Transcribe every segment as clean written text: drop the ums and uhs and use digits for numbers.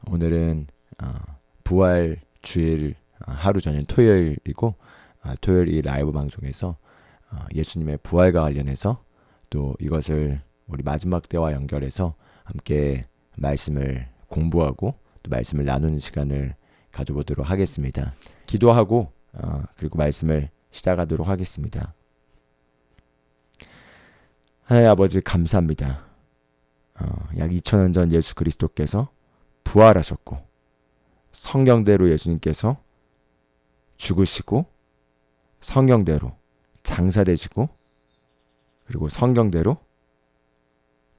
오늘은 부활 주일 하루 전인 토요일이고 토요일 이 라이브 방송에서 예수님의 부활과 관련해서 또 이것을 우리 마지막 때와 연결해서 함께 말씀을 공부하고 또 말씀을 나누는 시간을 가져보도록 하겠습니다. 기도하고 그리고 말씀을 시작하도록 하겠습니다. 하나님 아버지 감사합니다. 약 2000년 전 예수 그리스도께서 부활하셨고 성경대로 예수님께서 죽으시고 성경대로 장사되시고 그리고 성경대로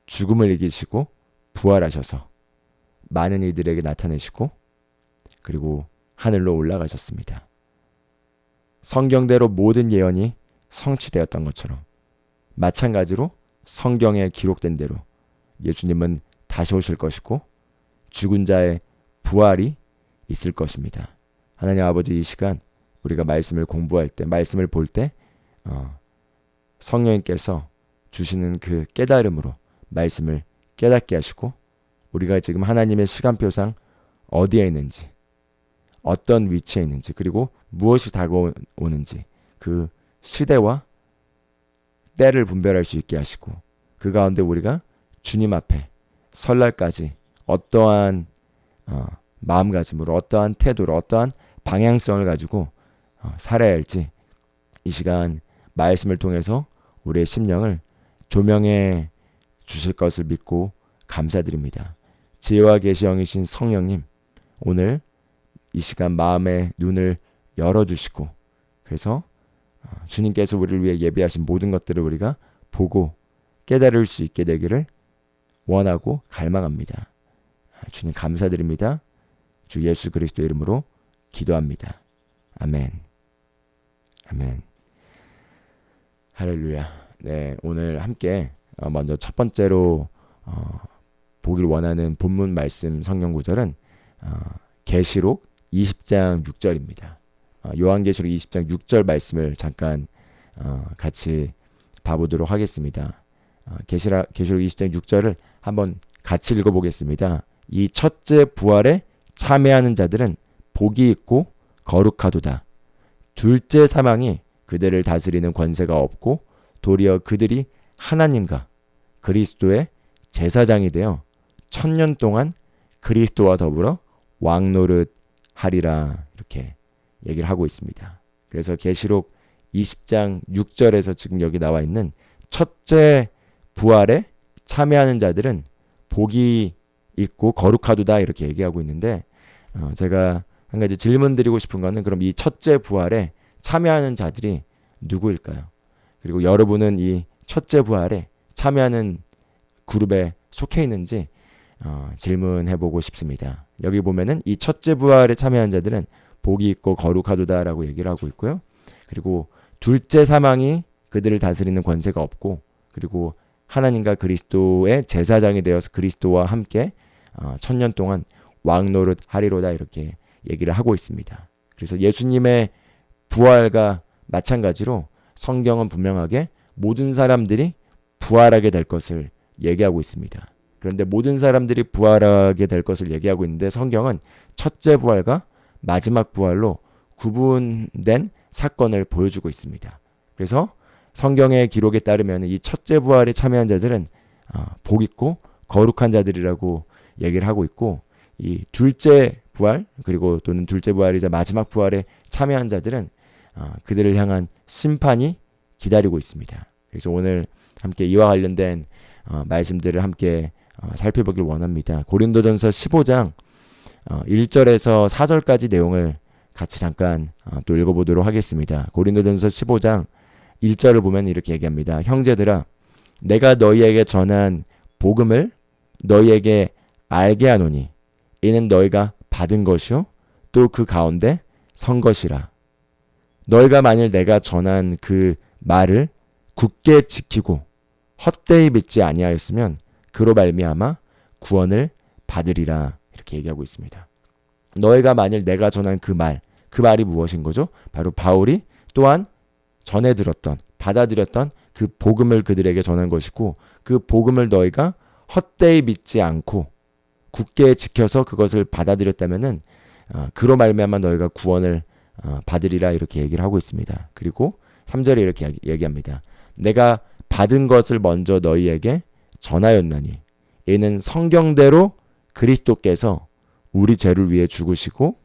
죽음을 이기시고 부활하셔서 많은 이들에게 나타내시고 그리고 하늘로 올라가셨습니다. 성경대로 모든 예언이 성취되었던 것처럼 마찬가지로 성경에 기록된 대로 예수님은 다시 오실 것이고 죽은 자의 부활이 있을 것입니다. 하나님 아버지, 이 시간 우리가 말씀을 공부할 때, 말씀을 볼 때 성령님께서 주시는 그 깨달음으로 말씀을 깨닫게 하시고 우리가 지금 하나님의 시간표상 어디에 있는지, 어떤 위치에 있는지, 그리고 무엇이 다가오는지 그 시대와 때를 분별할 수 있게 하시고 그 가운데 우리가 주님 앞에 설날까지 어떠한 마음가짐으로, 어떠한 태도로, 어떠한 방향성을 가지고 살아야 할지 이 시간 말씀을 통해서 우리의 심령을 조명해 주실 것을 믿고 감사드립니다. 지혜와 계시 영이신 성령님, 오늘 이 시간 마음의 눈을 열어주시고 그래서 주님께서 우리를 위해 예비하신 모든 것들을 우리가 보고 깨달을 수 있게 되기를 원하고 갈망합니다. 주님 감사드립니다. 주 예수 그리스도 이름으로 기도합니다. 아멘. 아멘. 할렐루야. 네, 오늘 함께 먼저 첫 번째로 보길 원하는 본문 말씀 성경 구절은 계시록 20장 6절입니다. 요한계시록 20장 6절 말씀을 잠깐 같이 봐보도록 하겠습니다. 계시록 20장 6절을 한번 같이 읽어보겠습니다. 이 첫째 부활에 참여하는 자들은 복이 있고 거룩하도다. 둘째 사망이 그들을 다스리는 권세가 없고 도리어 그들이 하나님과 그리스도의 제사장이 되어 1000년 동안 그리스도와 더불어 왕노릇 하리라, 이렇게 얘기를 하고 있습니다. 그래서 계시록 20장 6절에서 지금 여기 나와 있는 첫째 부활에 참여하는 자들은 복이 있고 거룩하도다, 이렇게 얘기하고 있는데 제가 한 가지 질문 드리고 싶은 거는, 그럼 이 첫째 부활에 참여하는 자들이 누구일까요? 그리고 여러분은 이 첫째 부활에 참여하는 그룹에 속해 있는지 질문해보고 싶습니다. 여기 보면은 이 첫째 부활에 참여한 자들은 복이 있고 거룩하도다라고 얘기를 하고 있고요. 그리고 둘째 사망이 그들을 다스리는 권세가 없고 그리고 하나님과 그리스도의 제사장이 되어서 그리스도와 함께 1000년 동안 왕노릇 하리로다, 이렇게 얘기를 하고 있습니다. 그래서 예수님의 부활과 마찬가지로 성경은 분명하게 모든 사람들이 부활하게 될 것을 얘기하고 있습니다. 그런데 모든 사람들이 부활하게 될 것을 얘기하고 있는데 성경은 첫째 부활과 마지막 부활로 구분된 사건을 보여주고 있습니다. 그래서 성경의 기록에 따르면 이 첫째 부활에 참여한 자들은 복 있고 거룩한 자들이라고 얘기를 하고 있고, 이 둘째 부활 그리고 또는 둘째 부활이자 마지막 부활에 참여한 자들은 그들을 향한 심판이 기다리고 있습니다. 그래서 오늘 함께 이와 관련된 말씀들을 함께 살펴보길 원합니다. 고린도전서 15장 1절에서 4절까지 내용을 같이 잠깐 또 읽어보도록 하겠습니다. 고린도전서 15장 1절을 보면 이렇게 얘기합니다. 형제들아, 내가 너희에게 전한 복음을 너희에게 알게 하노니 이는 너희가 받은 것이요 또 그 가운데 선 것이라. 너희가 만일 내가 전한 그 말을 굳게 지키고 헛되이 믿지 아니하였으면 그로 말미암아 구원을 받으리라, 이렇게 얘기하고 있습니다. 너희가 만일 내가 전한 그 말이 무엇인 거죠? 바로 바울이 또한 전해 들었던, 받아들였던 그 복음을 그들에게 전한 것이고, 그 복음을 너희가 헛되이 믿지 않고 굳게 지켜서 그것을 받아들였다면은 그로 말미암아 너희가 구원을 받으리라 이렇게 얘기를 하고 있습니다. 그리고 3절에 이렇게 얘기합니다. 내가 받은 것을 먼저 너희에게 전하였나니 이는 성경대로 그리스도께서 우리 죄를 위해 죽으시고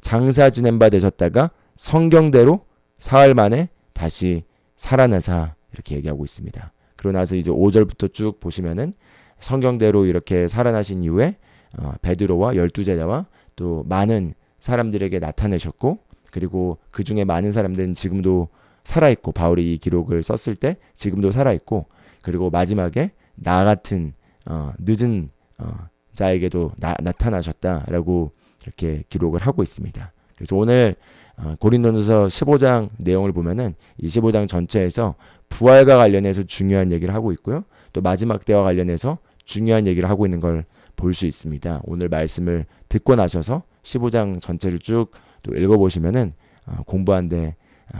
장사 지낸 바 되셨다가 성경대로 사흘 만에 다시 살아나사 이렇게 얘기하고 있습니다. 그러고 나서 이제 5절부터 쭉 보시면은 성경대로 이렇게 살아나신 이후에 베드로와 12제자와 또 많은 사람들에게 나타내셨고 그리고 그 중에 많은 사람들은 지금도 살아있고 바울이 이 기록을 썼을 때 지금도 살아있고 그리고 마지막에 나 같은 늦은 자에게도 나타나셨다라고 이렇게 기록을 하고 있습니다. 그래서 오늘 고린도전서 15장 내용을 보면은 이 15장 전체에서 부활과 관련해서 중요한 얘기를 하고 있고요. 또 마지막 때와 관련해서 중요한 얘기를 하고 있는 걸 볼 수 있습니다. 오늘 말씀을 듣고 나셔서 15장 전체를 쭉 또 읽어보시면은 공부하는데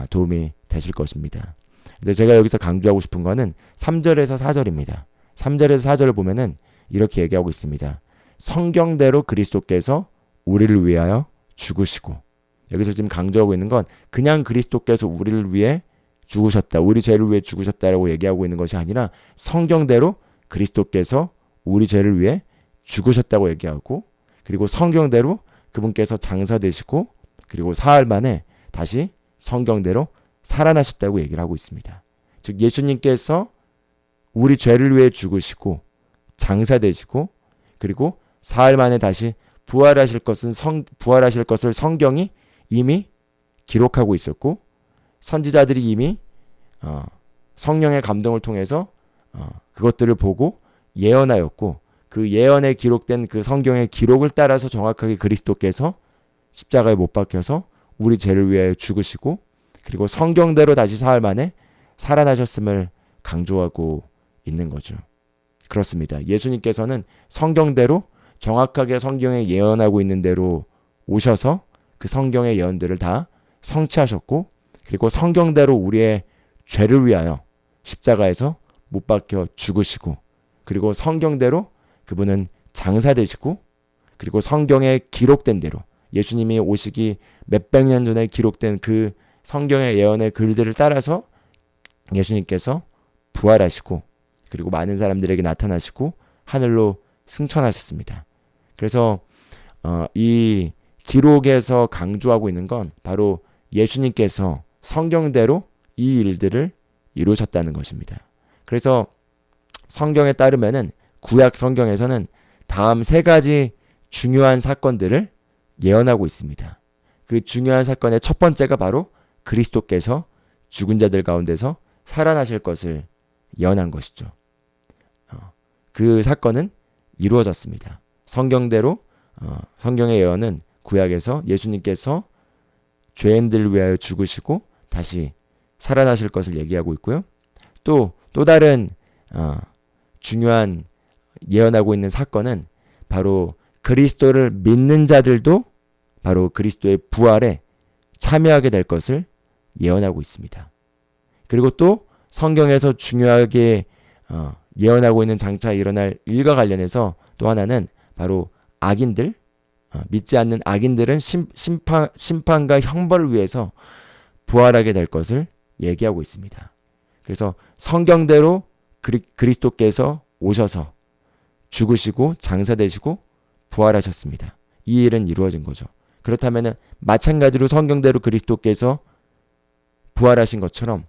도움이 되실 것입니다. 근데 제가 여기서 강조하고 싶은 거는 3절에서 4절입니다. 3절에서 4절을 보면은 이렇게 얘기하고 있습니다. 성경대로 그리스도께서 우리를 위하여 죽으시고 여기서 지금 강조하고 있는 건 그냥 그리스도께서 우리를 위해 죽으셨다. 우리 죄를 위해 죽으셨다라고 얘기하고 있는 것이 아니라 성경대로 그리스도께서 우리 죄를 위해 죽으셨다고 얘기하고 그리고 성경대로 그분께서 장사되시고 그리고 사흘 만에 다시 성경대로 살아나셨다고 얘기를 하고 있습니다. 즉 예수님께서 우리 죄를 위해 죽으시고 장사되시고 그리고 사흘 만에 다시 부활하실 것을 성경이 이미 기록하고 있었고 선지자들이 이미 성령의 감동을 통해서 그것들을 보고 예언하였고 그 예언에 기록된 그 성경의 기록을 따라서 정확하게 그리스도께서 십자가에 못 박혀서 우리 죄를 위해 죽으시고 그리고 성경대로 다시 사흘 만에 살아나셨음을 강조하고 있는 거죠. 그렇습니다. 예수님께서는 성경대로 정확하게 성경에 예언하고 있는 대로 오셔서 그 성경의 예언들을 다 성취하셨고 그리고 성경대로 우리의 죄를 위하여 십자가에서 못 박혀 죽으시고 그리고 성경대로 그분은 장사되시고 그리고 성경에 기록된 대로 예수님이 오시기 몇백 년 전에 기록된 그 성경의 예언의 글들을 따라서 예수님께서 부활하시고 그리고 많은 사람들에게 나타나시고 하늘로 승천하셨습니다. 그래서 이 기록에서 강조하고 있는 건 바로 예수님께서 성경대로 이 일들을 이루셨다는 것입니다. 그래서 성경에 따르면은 구약 성경에서는 다음 세 가지 중요한 사건들을 예언하고 있습니다. 그 중요한 사건의 첫 번째가 바로 그리스도께서 죽은 자들 가운데서 살아나실 것을 예언한 것이죠. 그 사건은 이루어졌습니다. 성경대로 성경의 예언은 구약에서 예수님께서 죄인들을 위하여 죽으시고 다시 살아나실 것을 얘기하고 있고요. 또 다른 중요한 예언하고 있는 사건은 바로 그리스도를 믿는 자들도 바로 그리스도의 부활에 참여하게 될 것을 예언하고 있습니다. 그리고 또 성경에서 중요하게 예언하고 있는 장차 일어날 일과 관련해서 또 하나는 바로 악인들, 믿지 않는 악인들은 심판과 형벌을 위해서 부활하게 될 것을 얘기하고 있습니다. 그래서 성경대로 그리스도께서 오셔서 죽으시고 장사되시고 부활하셨습니다. 이 일은 이루어진 거죠. 그렇다면 마찬가지로 성경대로 그리스도께서 부활하신 것처럼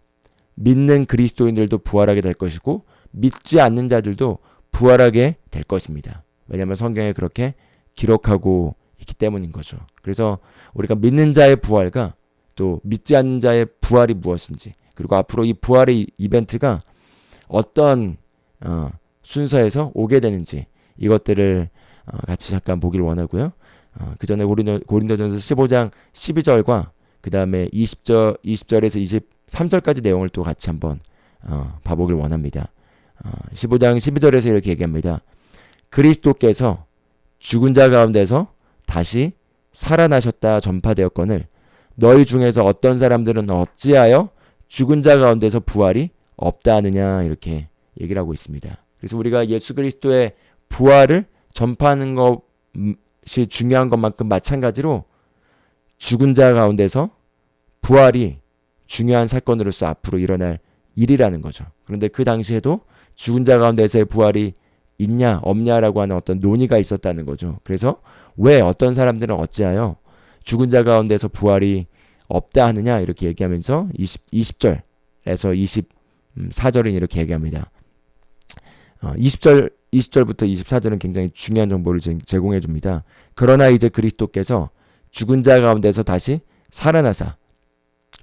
믿는 그리스도인들도 부활하게 될 것이고 믿지 않는 자들도 부활하게 될 것입니다. 왜냐하면 성경에 그렇게 기록하고 있기 때문인 거죠. 그래서 우리가 믿는 자의 부활과 또 믿지 않는 자의 부활이 무엇인지 그리고 앞으로 이 부활의 이벤트가 어떤 순서에서 오게 되는지 이것들을 같이 잠깐 보기를 원하고요. 그 전에 고린도전서 15장 12절과 그 다음에 20절에서 23절까지 내용을 또 같이 한번 봐보길 원합니다. 15장 12절에서 이렇게 얘기합니다. 그리스도께서 죽은 자 가운데서 다시 살아나셨다 전파되었거늘 너희 중에서 어떤 사람들은 어찌하여 죽은 자 가운데서 부활이 없다 하느냐 이렇게 얘기를 하고 있습니다. 그래서 우리가 예수 그리스도의 부활을 전파하는 것이 중요한 것만큼 마찬가지로 죽은 자 가운데서 부활이 중요한 사건으로서 앞으로 일어날 일이라는 거죠. 그런데 그 당시에도 죽은 자 가운데서의 부활이 있냐 없냐라고 하는 어떤 논의가 있었다는 거죠. 그래서 왜 어떤 사람들은 어찌하여 죽은 자 가운데서 부활이 없다 하느냐 이렇게 얘기하면서 20절에서 24절은 이렇게 얘기합니다. 20절부터 24절은 굉장히 중요한 정보를 제공해 줍니다. 그러나 이제 그리스도께서 죽은 자 가운데서 다시 살아나사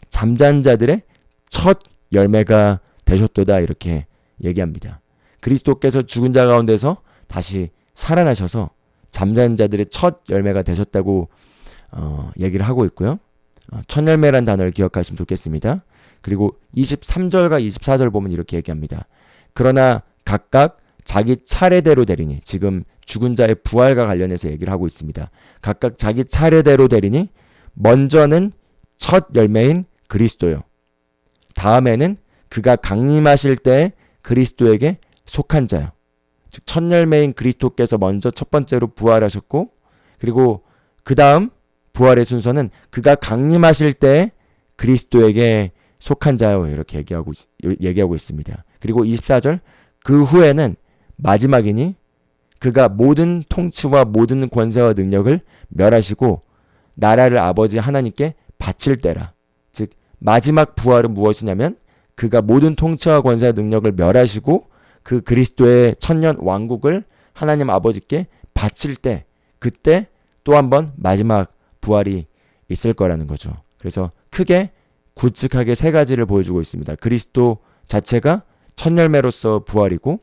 잠자는 자들의 첫 열매가 되셨도다 이렇게 얘기합니다. 그리스도께서 죽은 자 가운데서 다시 살아나셔서 잠자는 자들의 첫 열매가 되셨다고 얘기를 하고 있고요. 첫 열매란 단어를 기억하시면 좋겠습니다. 그리고 23절과 24절 보면 이렇게 얘기합니다. 그러나 각각 자기 차례대로 되리니, 지금 죽은 자의 부활과 관련해서 얘기를 하고 있습니다. 각각 자기 차례대로 되리니 먼저는 첫 열매인 그리스도요. 다음에는 그가 강림하실 때 그리스도에게 속한 자요. 즉 첫 열매인 그리스도께서 먼저 첫 번째로 부활하셨고, 그리고 그 다음 부활의 순서는 그가 강림하실 때 그리스도에게 속한 자요. 이렇게 얘기하고 있습니다. 그리고 24절, 그 후에는 마지막이니 그가 모든 통치와 모든 권세와 능력을 멸하시고 나라를 아버지 하나님께 바칠 때라. 즉 마지막 부활은 무엇이냐면 그가 모든 통치와 권세와 능력을 멸하시고 그 그리스도의 천년 왕국을 하나님 아버지께 바칠 때, 그때 또 한 번 마지막 부활이 있을 거라는 거죠. 그래서 크게 굵직하게 세 가지를 보여주고 있습니다. 그리스도 자체가 첫 열매로서 부활이고,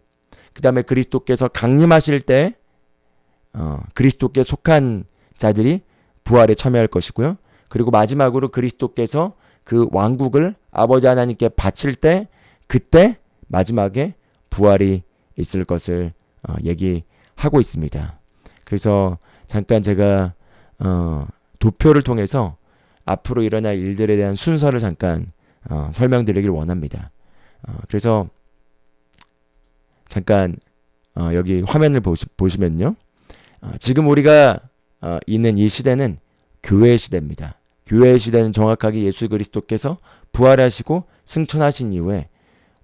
그 다음에 그리스도께서 강림하실 때 그리스도께 속한 자들이 부활에 참여할 것이고요. 그리고 마지막으로 그리스도께서 그 왕국을 아버지 하나님께 바칠 때, 그때 마지막에 부활이 있을 것을 얘기하고 있습니다. 그래서 잠깐 제가 도표를 통해서 앞으로 일어날 일들에 대한 순서를 잠깐 설명드리길 원합니다. 그래서 잠깐 여기 화면을 보시면요. 지금 우리가 있는 이 시대는 교회의 시대입니다. 교회의 시대는 정확하게 예수 그리스도께서 부활하시고 승천하신 이후에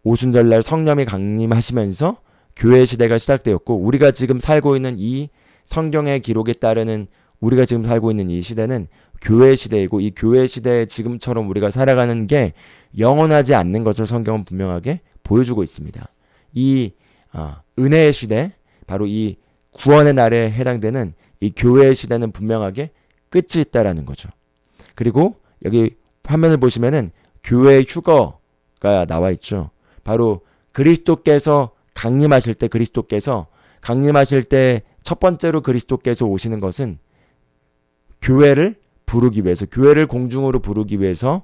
오순절날 성령이 강림하시면서 교회의 시대가 시작되었고, 우리가 지금 살고 있는 이 성경의 기록에 따르는 우리가 지금 살고 있는 이 시대는 교회의 시대이고, 이 교회의 시대에 지금처럼 우리가 살아가는 게 영원하지 않는 것을 성경은 분명하게 보여주고 있습니다. 이 은혜의 시대, 바로 이 구원의 날에 해당되는 이 교회의 시대는 분명하게 끝이 있다라는 거죠. 그리고 여기 화면을 보시면은 교회의 휴거가 나와 있죠. 바로 그리스도께서 강림하실 때 첫 번째로 그리스도께서 오시는 것은 교회를 부르기 위해서, 교회를 공중으로 부르기 위해서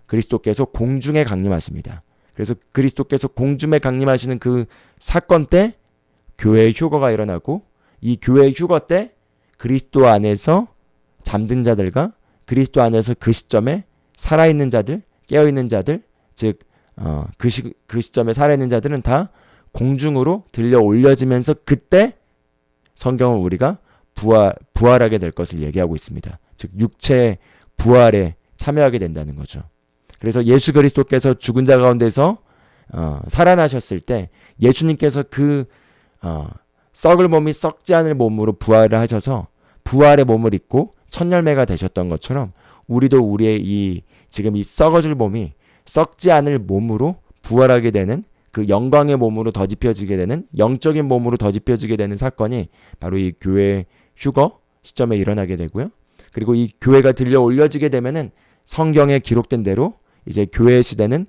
그리스도께서 공중에 강림하십니다. 그래서 그리스도께서 공중에 강림하시는 그 사건 때 교회의 휴거가 일어나고, 이 교회의 휴거 때 그리스도 안에서 잠든 자들과 그리스도 안에서 그 시점에 살아있는 자들, 깨어있는 자들, 즉 그 시점에 살아있는 자들은 다 공중으로 들려 올려지면서 그때 성경은 우리가 부활하게 될 것을 얘기하고 있습니다. 즉 육체의 부활에 참여하게 된다는 거죠. 그래서 예수 그리스도께서 죽은 자 가운데서 살아나셨을 때 예수님께서 그 썩을 몸이 썩지 않을 몸으로 부활을 하셔서 부활의 몸을 입고 첫 열매가 되셨던 것처럼, 우리도 우리의 지금 이 썩어질 몸이 썩지 않을 몸으로 부활하게 되는, 그 영광의 몸으로 더집혀지게 되는, 영적인 몸으로 더집혀지게 되는 사건이 바로 이 교회의 휴거 시점에 일어나게 되고요. 그리고 이 교회가 들려 올려지게 되면은 성경에 기록된 대로 이제 교회의 시대는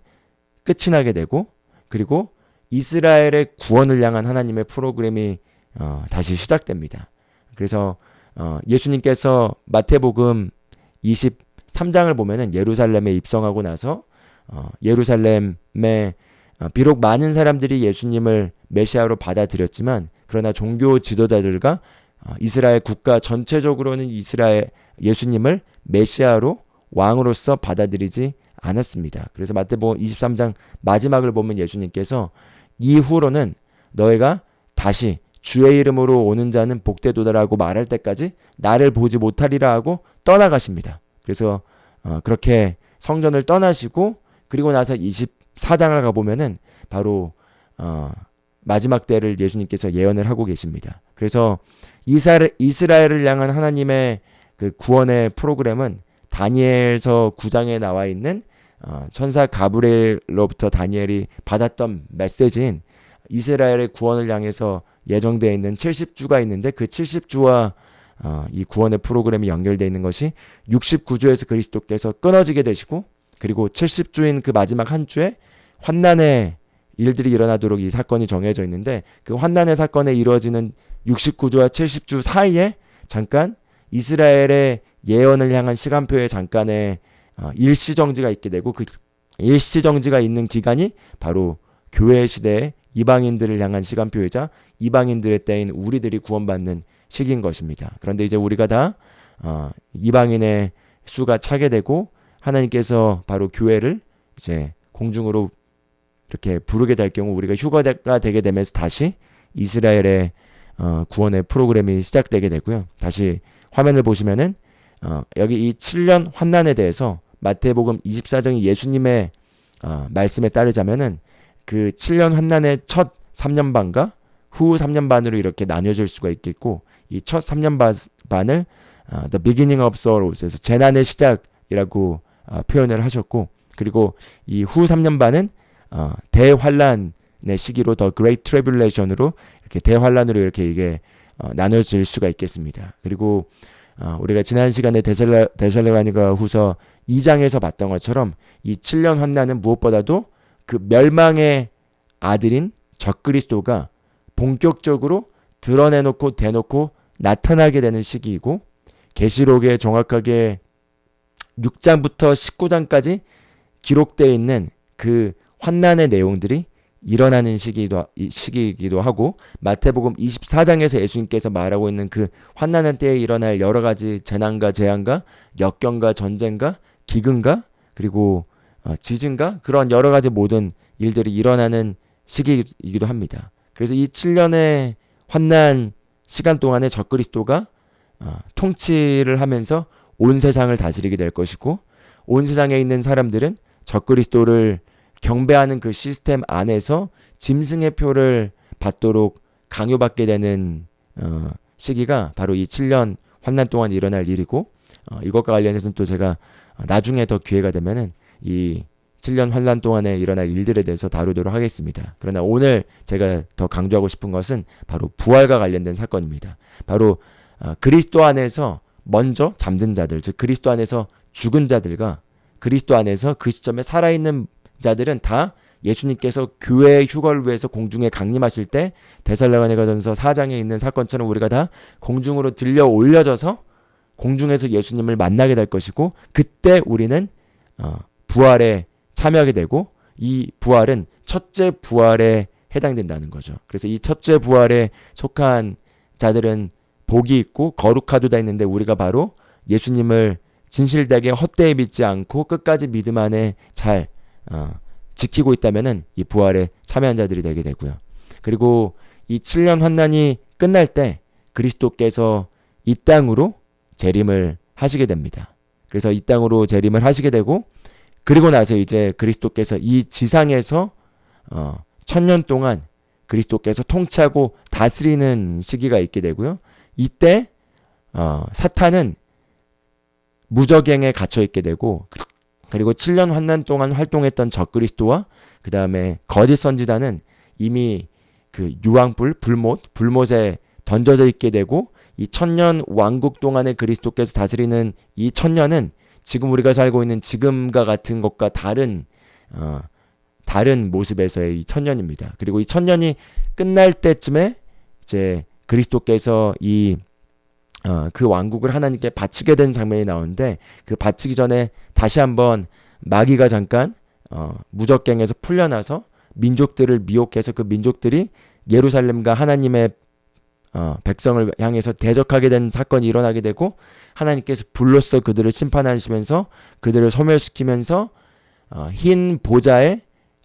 끝이 나게 되고, 그리고 이스라엘의 구원을 향한 하나님의 프로그램이 다시 시작됩니다. 그래서 예수님께서 마태복음 23장을 보면은 예루살렘에 입성하고 나서 예루살렘에 비록 많은 사람들이 예수님을 메시아로 받아들였지만, 그러나 종교 지도자들과 이스라엘 국가 전체적으로는 예수님을 메시아로 왕으로서 받아들이지 않았습니다. 그래서 마태복음 23장 마지막을 보면 예수님께서 이후로는 너희가 다시 주의 이름으로 오는 자는 복되도다라고 말할 때까지 나를 보지 못하리라 하고 떠나가십니다. 그래서 그렇게 성전을 떠나시고 그리고 나서 24장을 가보면은 바로 마지막 때를 예수님께서 예언을 하고 계십니다. 그래서 이스라엘을 향한 하나님의 그 구원의 프로그램은 다니엘서 9장에 나와 있는 천사 가브리엘로부터 다니엘이 받았던 메시지인 이스라엘의 구원을 향해서 예정되어 있는 70주가 있는데 그 70주와 이 구원의 프로그램이 연결되어 있는 것이 69주에서 그리스도께서 끊어지게 되시고 그리고 70주인 그 마지막 한 주에 환난의 일들이 일어나도록 이 사건이 정해져 있는데 그 환난의 사건에 이루어지는 69주와 70주 사이에 잠깐 이스라엘의 예언을 향한 시간표에 잠깐의 일시정지가 있게 되고 그 일시정지가 있는 기간이 바로 교회 시대의 이방인들을 향한 시간표이자 이방인들의 때인 우리들이 구원받는 시기인 것입니다. 그런데 이제 우리가 다 이방인의 수가 차게 되고 하나님께서 바로 교회를 이제 공중으로 이렇게 부르게 될 경우 우리가 휴거가 되게 되면서 다시 이스라엘의 구원의 프로그램이 시작되게 되고요. 다시 화면을 보시면은 여기 이 7년 환난에 대해서 마태복음 24장이 예수님의 말씀에 따르자면은 그 7년 환난의 첫 3년 반과 후 3년 반으로 이렇게 나뉘어질 수가 있겠고 이 첫 3년 반을 The beginning of sorrows에서 재난의 시작이라고 표현을 하셨고 그리고 이 후 3년 반은 대환란의 시기로 The Great Tribulation으로 이렇게 대환란으로 이렇게 이게 나눠질 수가 있겠습니다. 그리고 우리가 지난 시간에 데살로니가 후서 2장에서 봤던 것처럼 이 7년 환난은 무엇보다도 그 멸망의 아들인 적그리스도가 본격적으로 드러내놓고 대놓고 나타나게 되는 시기이고 계시록에 정확하게 6장부터 19장까지 기록되어 있는 그 환난의 내용들이 일어나는 시기이기도 하고 마태복음 24장에서 예수님께서 말하고 있는 그 환난의 때에 일어날 여러 가지 재난과 재앙과 역경과 전쟁과 기근과 그리고 지진과 그런 여러 가지 모든 일들이 일어나는 시기이기도 합니다. 그래서 이 7년의 환난 시간 동안에 적그리스도가 통치를 하면서 온 세상을 다스리게 될 것이고 온 세상에 있는 사람들은 적그리스도를 경배하는 그 시스템 안에서 짐승의 표를 받도록 강요받게 되는 시기가 바로 이 7년 환난 동안 일어날 일이고 이것과 관련해서는 또 제가 나중에 더 기회가 되면은 이 7년 환난 동안에 일어날 일들에 대해서 다루도록 하겠습니다. 그러나 오늘 제가 더 강조하고 싶은 것은 바로 부활과 관련된 사건입니다. 바로 그리스도 안에서 먼저 잠든 자들, 즉 그리스도 안에서 죽은 자들과 그리스도 안에서 그 시점에 살아있는 자들은 다 예수님께서 교회의 휴거를 위해서 공중에 강림하실 때 데살로니가전서 4장에 있는 사건처럼 우리가 다 공중으로 들려 올려져서 공중에서 예수님을 만나게 될 것이고 그때 우리는 부활에 참여하게 되고 이 부활은 첫째 부활에 해당된다는 거죠. 그래서 이 첫째 부활에 속한 자들은 복이 있고 거룩하도다 있는데 우리가 바로 예수님을 진실되게 헛되이 믿지 않고 끝까지 믿음 안에 잘 지키고 있다면은 이 부활에 참여한 자들이 되게 되고요. 그리고 이 7년 환난이 끝날 때 그리스도께서 이 땅으로 재림을 하시게 됩니다. 그래서 이 땅으로 재림을 하시게 되고 그리고 나서 이제 그리스도께서 이 지상에서 1000년 동안 그리스도께서 통치하고 다스리는 시기가 있게 되고요. 이때 사탄은 무적행에 gat혀 있게 되고 그리고 7년 환난 동안 활동했던 적그리스도와 그 다음에 거짓 선지자는 이미 그 유황불, 불못에 던져져 있게 되고 이 1000년 왕국 동안에 그리스도께서 다스리는 이 1000년은 지금 우리가 살고 있는 지금과 같은 것과 다른 모습에서의 이 1000년입니다. 그리고 이 1000년이 끝날 때쯤에 이제 그리스도께서 그 왕국을 하나님께 바치게 된 장면이 나오는데 그 바치기 전에 다시 한번 마귀가 잠깐 무적갱에서 풀려나서 민족들을 미혹해서 그 민족들이 예루살렘과 하나님의 백성을 향해서 대적하게 된 사건이 일어나게 되고 하나님께서 불로써 그들을 심판하시면서 그들을 소멸시키면서 흰 보좌에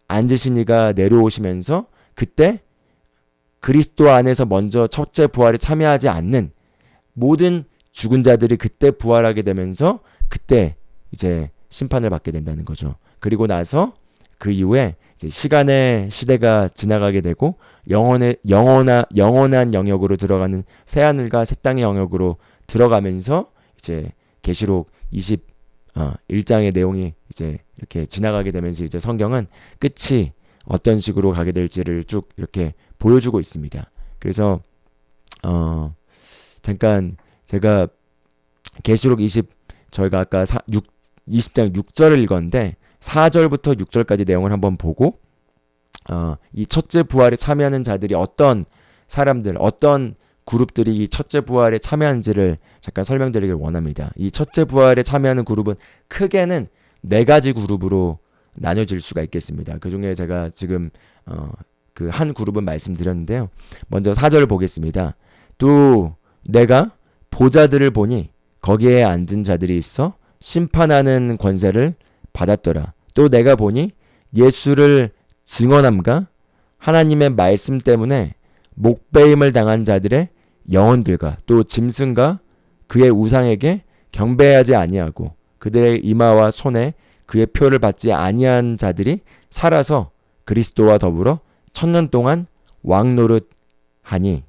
앉으신 이가 내려오시면서 그때 그리스도 안에서 먼저 첫째 부활에 참여하지 않는 모든 죽은 자들이 그때 부활하게 되면서 그때 이제 심판을 받게 된다는 거죠. 그리고 나서 그 이후에 이제 시간의 시대가 지나가게 되고 영원한 영역으로 들어가는 새 하늘과 새 땅의 영역으로 들어가면서 이제 계시록 21장의 내용이 이제 이렇게 지나가게 되면서 이제 성경은 끝이 어떤 식으로 가게 될지를 쭉 이렇게 보여주고 있습니다. 그래서 잠깐 제가 계시록 저희가 아까 20장 6절을 읽었는데 4절부터 6절까지 내용을 한번 보고 이 첫째 부활에 참여하는 자들이 어떤 사람들, 어떤 그룹들이 이 첫째 부활에 참여하는지를 잠깐 설명드리길 원합니다. 이 첫째 부활에 참여하는 그룹은 크게는 4가지 그룹으로 나눠질 수가 있겠습니다. 그 중에 제가 지금 그 한 그룹은 말씀드렸는데요. 먼저 4절을 보겠습니다. 또 내가 보좌들을 보니 거기에 앉은 자들이 있어 심판하는 권세를 받았더라. 또 내가 보니 예수를 증언함과 하나님의 말씀 때문에 목배임을 당한 자들의 영혼들과 또 짐승과 그의 우상에게 경배하지 아니하고 그들의 이마와 손에 그의 표를 받지 아니한 자들이 살아서 그리스도와 더불어 1000년 동안 왕노릇하니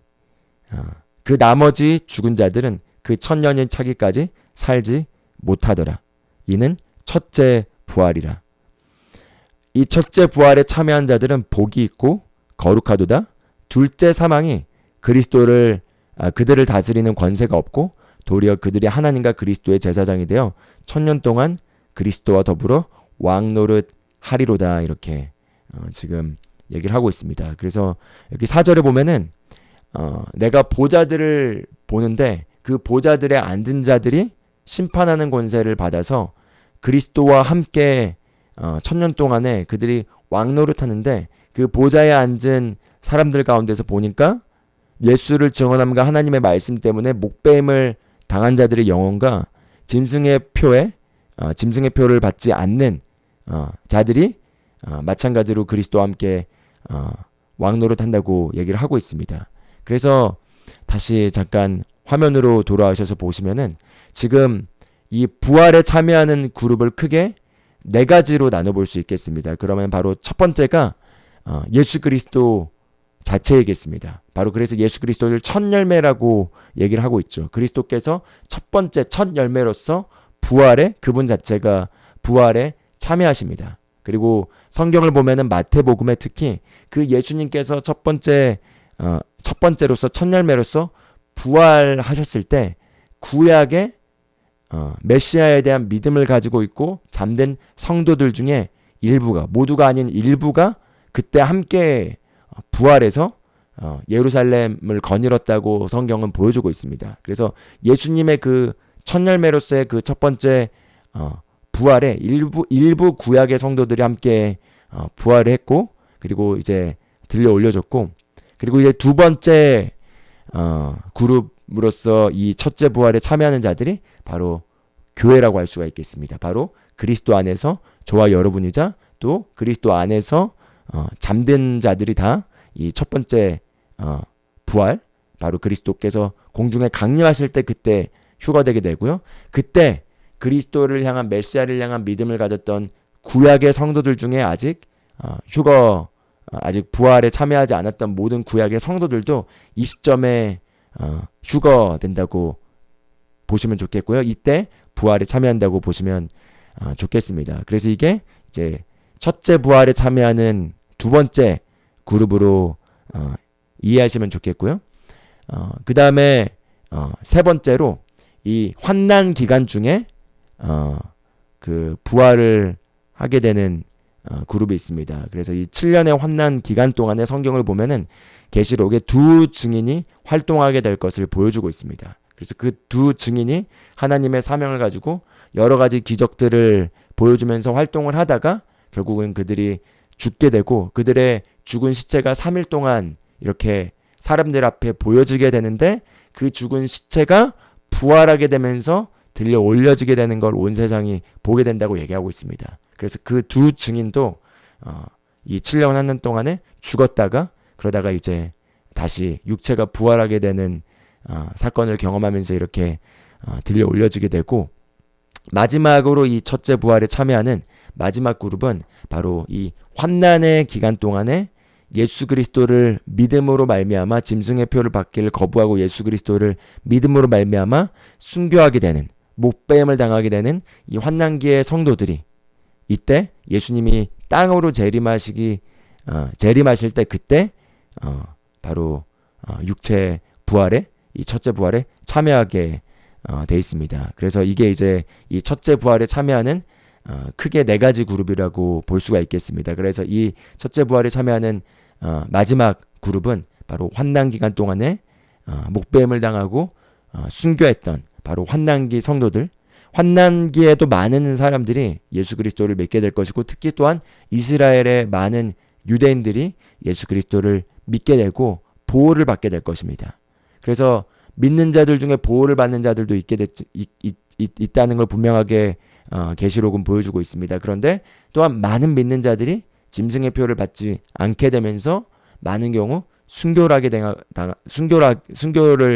그 나머지 죽은 자들은 그 1000년이 차기까지 살지 못하더라. 이는 첫째 부활이라. 이 첫째 부활에 참여한 자들은 복이 있고 거룩하도다. 둘째 사망이 그들을 다스리는 권세가 없고 도리어 그들이 하나님과 그리스도의 제사장이 되어 1000년 동안 그리스도와 더불어 왕노릇 하리로다. 이렇게 지금 얘기를 하고 있습니다. 그래서 여기 4절에 보면은 내가 보좌들을 보는데 그 보좌들에 앉은 자들이 심판하는 권세를 받아서 그리스도와 함께 1000년 동안에 그들이 왕노릇하는데 그 보좌에 앉은 사람들 가운데서 보니까 예수를 증언함과 하나님의 말씀 때문에 목배임을 당한 자들의 영혼과 짐승의 표를 받지 않는 자들이 마찬가지로 그리스도와 함께 왕노릇한다고 얘기를 하고 있습니다. 그래서 다시 잠깐 화면으로 돌아오셔서 보시면은 지금 이 부활에 참여하는 그룹을 크게 4가지로 나눠볼 수 있겠습니다. 그러면 바로 첫 번째가 예수 그리스도 자체이겠습니다. 바로 그래서 예수 그리스도를 첫 열매라고 얘기를 하고 있죠. 그리스도께서 첫 번째 첫 열매로서 그분 자체가 부활에 참여하십니다. 그리고 성경을 보면은 마태복음에 특히 그 예수님께서 첫 번째로서 첫 열매로서 부활하셨을 때 구약의 메시아에 대한 믿음을 가지고 있고 잠든 성도들 중에 모두가 아닌 일부가 그때 함께 부활해서 예루살렘을 거닐었다고 성경은 보여주고 있습니다. 그래서 예수님의 그 첫 열매로서의 그 첫 번째 부활에 일부 구약의 성도들이 함께 부활을 했고 그리고 이제 들려 올려줬고 그리고 이제 두 번째 그룹으로서 이 첫째 부활에 참여하는 자들이 바로 교회라고 할 수가 있겠습니다. 바로 그리스도 안에서 저와 여러분이자 또 그리스도 안에서 잠든 자들이 다 이 첫 번째 부활 바로 그리스도께서 공중에 강림하실 때 그때 휴거되게 되고요. 그때 그리스도를 향한 메시아를 향한 믿음을 가졌던 구약의 성도들 중에 아직 부활에 참여하지 않았던 모든 구약의 성도들도 이 시점에 휴거된다고 보시면 좋겠고요. 이때 부활에 참여한다고 보시면 좋겠습니다. 그래서 이게 이제 첫째 부활에 참여하는 두 번째 그룹으로 이해하시면 좋겠고요. 그 다음에 세 번째로 이 환난 기간 중에 그 부활을 하게 되는 그룹이 있습니다. 그래서 이 7년의 환난 기간 동안의 성경을 보면은 계시록에 두 증인이 활동하게 될 것을 보여주고 있습니다. 그래서 그 두 증인이 하나님의 사명을 가지고 여러 가지 기적들을 보여주면서 활동을 하다가 결국은 그들이 죽게 되고 그들의 죽은 시체가 3일 동안 이렇게 사람들 앞에 보여지게 되는데 그 죽은 시체가 부활하게 되면서 들려 올려지게 되는 걸 온 세상이 보게 된다고 얘기하고 있습니다. 그래서 그 두 증인도 이 7년 환난 동안에 죽었다가 그러다가 이제 다시 육체가 부활하게 되는 사건을 경험하면서 이렇게 들려 올려지게 되고, 마지막으로 이 첫째 부활에 참여하는 마지막 그룹은 바로 이 환난의 기간 동안에 예수 그리스도를 믿음으로 말미암아 짐승의 표를 받기를 거부하고 예수 그리스도를 믿음으로 말미암아 순교하게 되는, 목배임을 당하게 되는 이 환난기의 성도들이, 이때 예수님이 땅으로 재림하실 때, 그때 바로 육체 부활에, 이 첫째 부활에 참여하게 돼 있습니다. 그래서 이게 이제 이 첫째 부활에 참여하는 크게 네 가지 그룹이라고 볼 수가 있겠습니다. 그래서 이 첫째 부활에 참여하는 마지막 그룹은 바로 환난 기간 동안에 목배임을 당하고 순교했던 바로 환난기 성도들, 환난기에도 많은 사람들이 예수 그리스도를 믿게 될 것이고, 특히 또한 이스라엘의 많은 유대인들이 예수 그리스도를 믿게 되고 보호를 받게 될 것입니다. 그래서 믿는 자들 중에 보호를 받는 자들도 있다는 걸 분명하게 계시록은 보여주고 있습니다. 그런데 또한 많은 믿는 자들이 짐승의 표를 받지 않게 되면서 많은 경우 순교를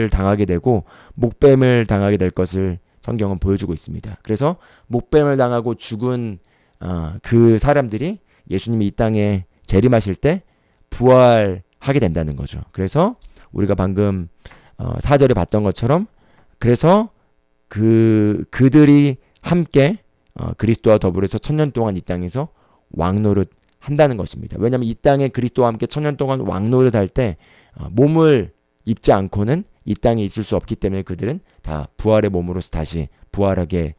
당하게 되고 목뱀을 당하게 될 것을 성경은 보여주고 있습니다. 그래서 목뱀을 당하고 죽은 그 사람들이 예수님이 이 땅에 재림하실 때 부활하게 된다는 거죠. 그래서 우리가 방금 4절에 봤던 것처럼, 그래서 그들이 함께 그리스도와 더불어서 1000년 동안 이 땅에서 왕노릇 한다는 것입니다. 왜냐하면 이 땅에 그리스도와 함께 1000년 동안 왕노릇 할 때 몸을 입지 않고는 이 땅에 있을 수 없기 때문에 그들은 다 부활의 몸으로서 다시 부활하게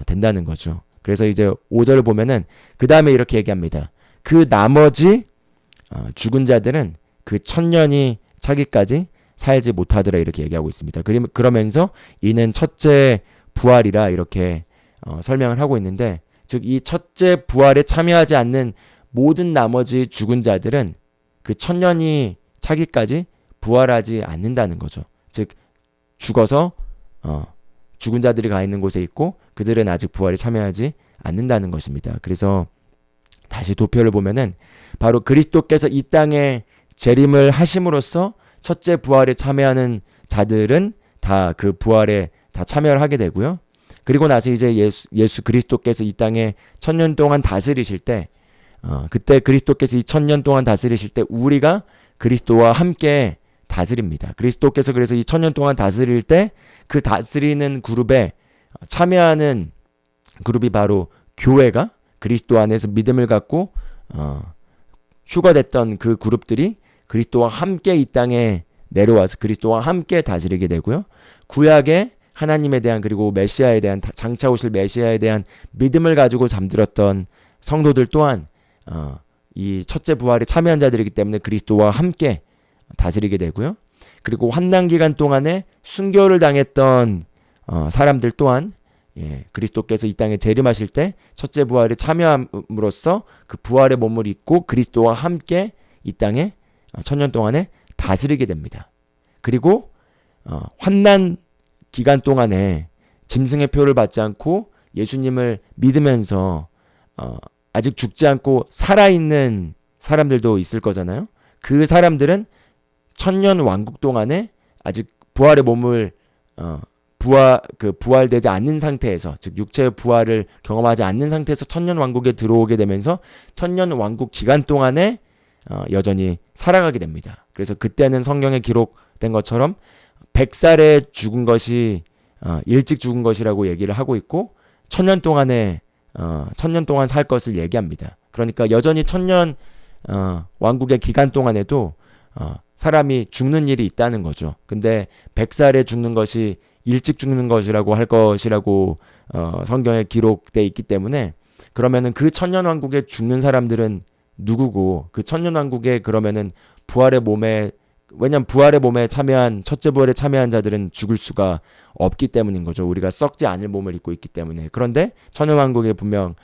된다는 거죠. 그래서 이제 5절을 보면은 그 다음에 이렇게 얘기합니다. 그 나머지 죽은 자들은 그 1000년이 차기까지 살지 못하더라, 이렇게 얘기하고 있습니다. 그러면서 이는 첫째 부활이라 이렇게 설명을 하고 있는데, 즉 이 첫째 부활에 참여하지 않는 모든 나머지 죽은 자들은 그 1000년이 차기까지 부활하지 않는다는 거죠. 즉 죽어서 죽은 자들이 가 있는 곳에 있고 그들은 아직 부활에 참여하지 않는다는 것입니다. 그래서 다시 도표를 보면은 바로 그리스도께서 이 땅에 재림을 하심으로써 첫째 부활에 참여하는 자들은 다 그 부활에 다 참여를 하게 되고요. 그리고 나서 이제 예수 그리스도께서 이 땅에 1000년 동안 다스리실 때, 그때 그리스도께서 이 1000년 동안 다스리실 때 우리가 그리스도와 함께 다스립니다. 그리스도께서 그래서 이 1000년 동안 다스릴 때 그 다스리는 그룹에 참여하는 그룹이 바로 교회가 그리스도 안에서 믿음을 갖고 휴거됐던 그 그룹들이 그리스도와 함께 이 땅에 내려와서 그리스도와 함께 다스리게 되고요. 구약의 하나님에 대한, 그리고 메시아에 대한, 장차 오실 메시아에 대한 믿음을 가지고 잠들었던 성도들 또한 이 첫째 부활에 참여한 자들이기 때문에 그리스도와 함께 다스리게 되고요. 그리고 환난 기간 동안에 순교를 당했던 사람들 또한 그리스도께서 이 땅에 재림하실 때 첫째 부활에 참여함으로써 그 부활의 몸을 입고 그리스도와 함께 이 땅에 1000년 동안에 다스리게 됩니다. 그리고 환난 기간 동안에 짐승의 표를 받지 않고 예수님을 믿으면서 아직 죽지 않고 살아있는 사람들도 있을 거잖아요. 그 사람들은 1000년 왕국 동안에 아직 부활의 몸을 부활되지 않는 상태에서, 즉 육체의 부활을 경험하지 않는 상태에서 1000년 왕국에 들어오게 되면서 1000년 왕국 기간 동안에 여전히 살아가게 됩니다. 그래서 그때는 성경에 기록된 것처럼 100살에 죽은 것이 일찍 죽은 것이라고 얘기를 하고 있고 1000년 동안 살 것을 얘기합니다. 그러니까 여전히 1000년 왕국의 기간 동안에도 사람이 죽는 일이 있다는 거죠. 근데 100살에 죽는 것이 일찍 죽는 것이라고 할 것이라고 성경에 기록돼 있기 때문에, 그러면은 그 1000년 왕국에 죽는 사람들은 누구고, 그 1000년 왕국에 그러면은 왜냐면 부활의 몸에 참여한, 첫째 부활에 참여한 자들은 죽을 수가 없기 때문인 거죠. 우리가 썩지 않을 몸을 입고 있기 때문에. 그런데 천년왕국에 분명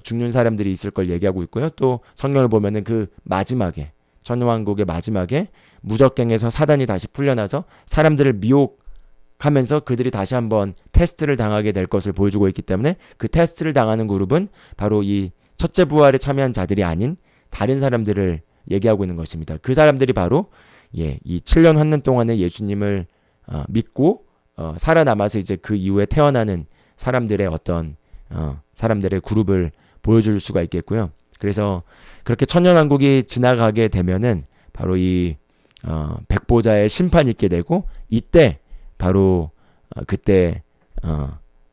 죽는 사람들이 있을 걸 얘기하고 있고요. 또 성경을 보면은 그 마지막에, 천년왕국의 마지막에 무적갱에서 사단이 다시 풀려나서 사람들을 미혹하면서 그들이 다시 한번 테스트를 당하게 될 것을 보여주고 있기 때문에, 그 테스트를 당하는 그룹은 바로 이 첫째 부활에 참여한 자들이 아닌 다른 사람들을 얘기하고 있는 것입니다. 그 사람들이 바로 이 7년 환난 동안에 예수님을 믿고 살아남아서 이제 그 이후에 태어나는 사람들의 어떤 사람들의 그룹을 보여줄 수가 있겠고요. 그래서 그렇게 천년왕국이 지나가게 되면은 바로 이 백보자의 심판이 있게 되고, 이때 바로 그때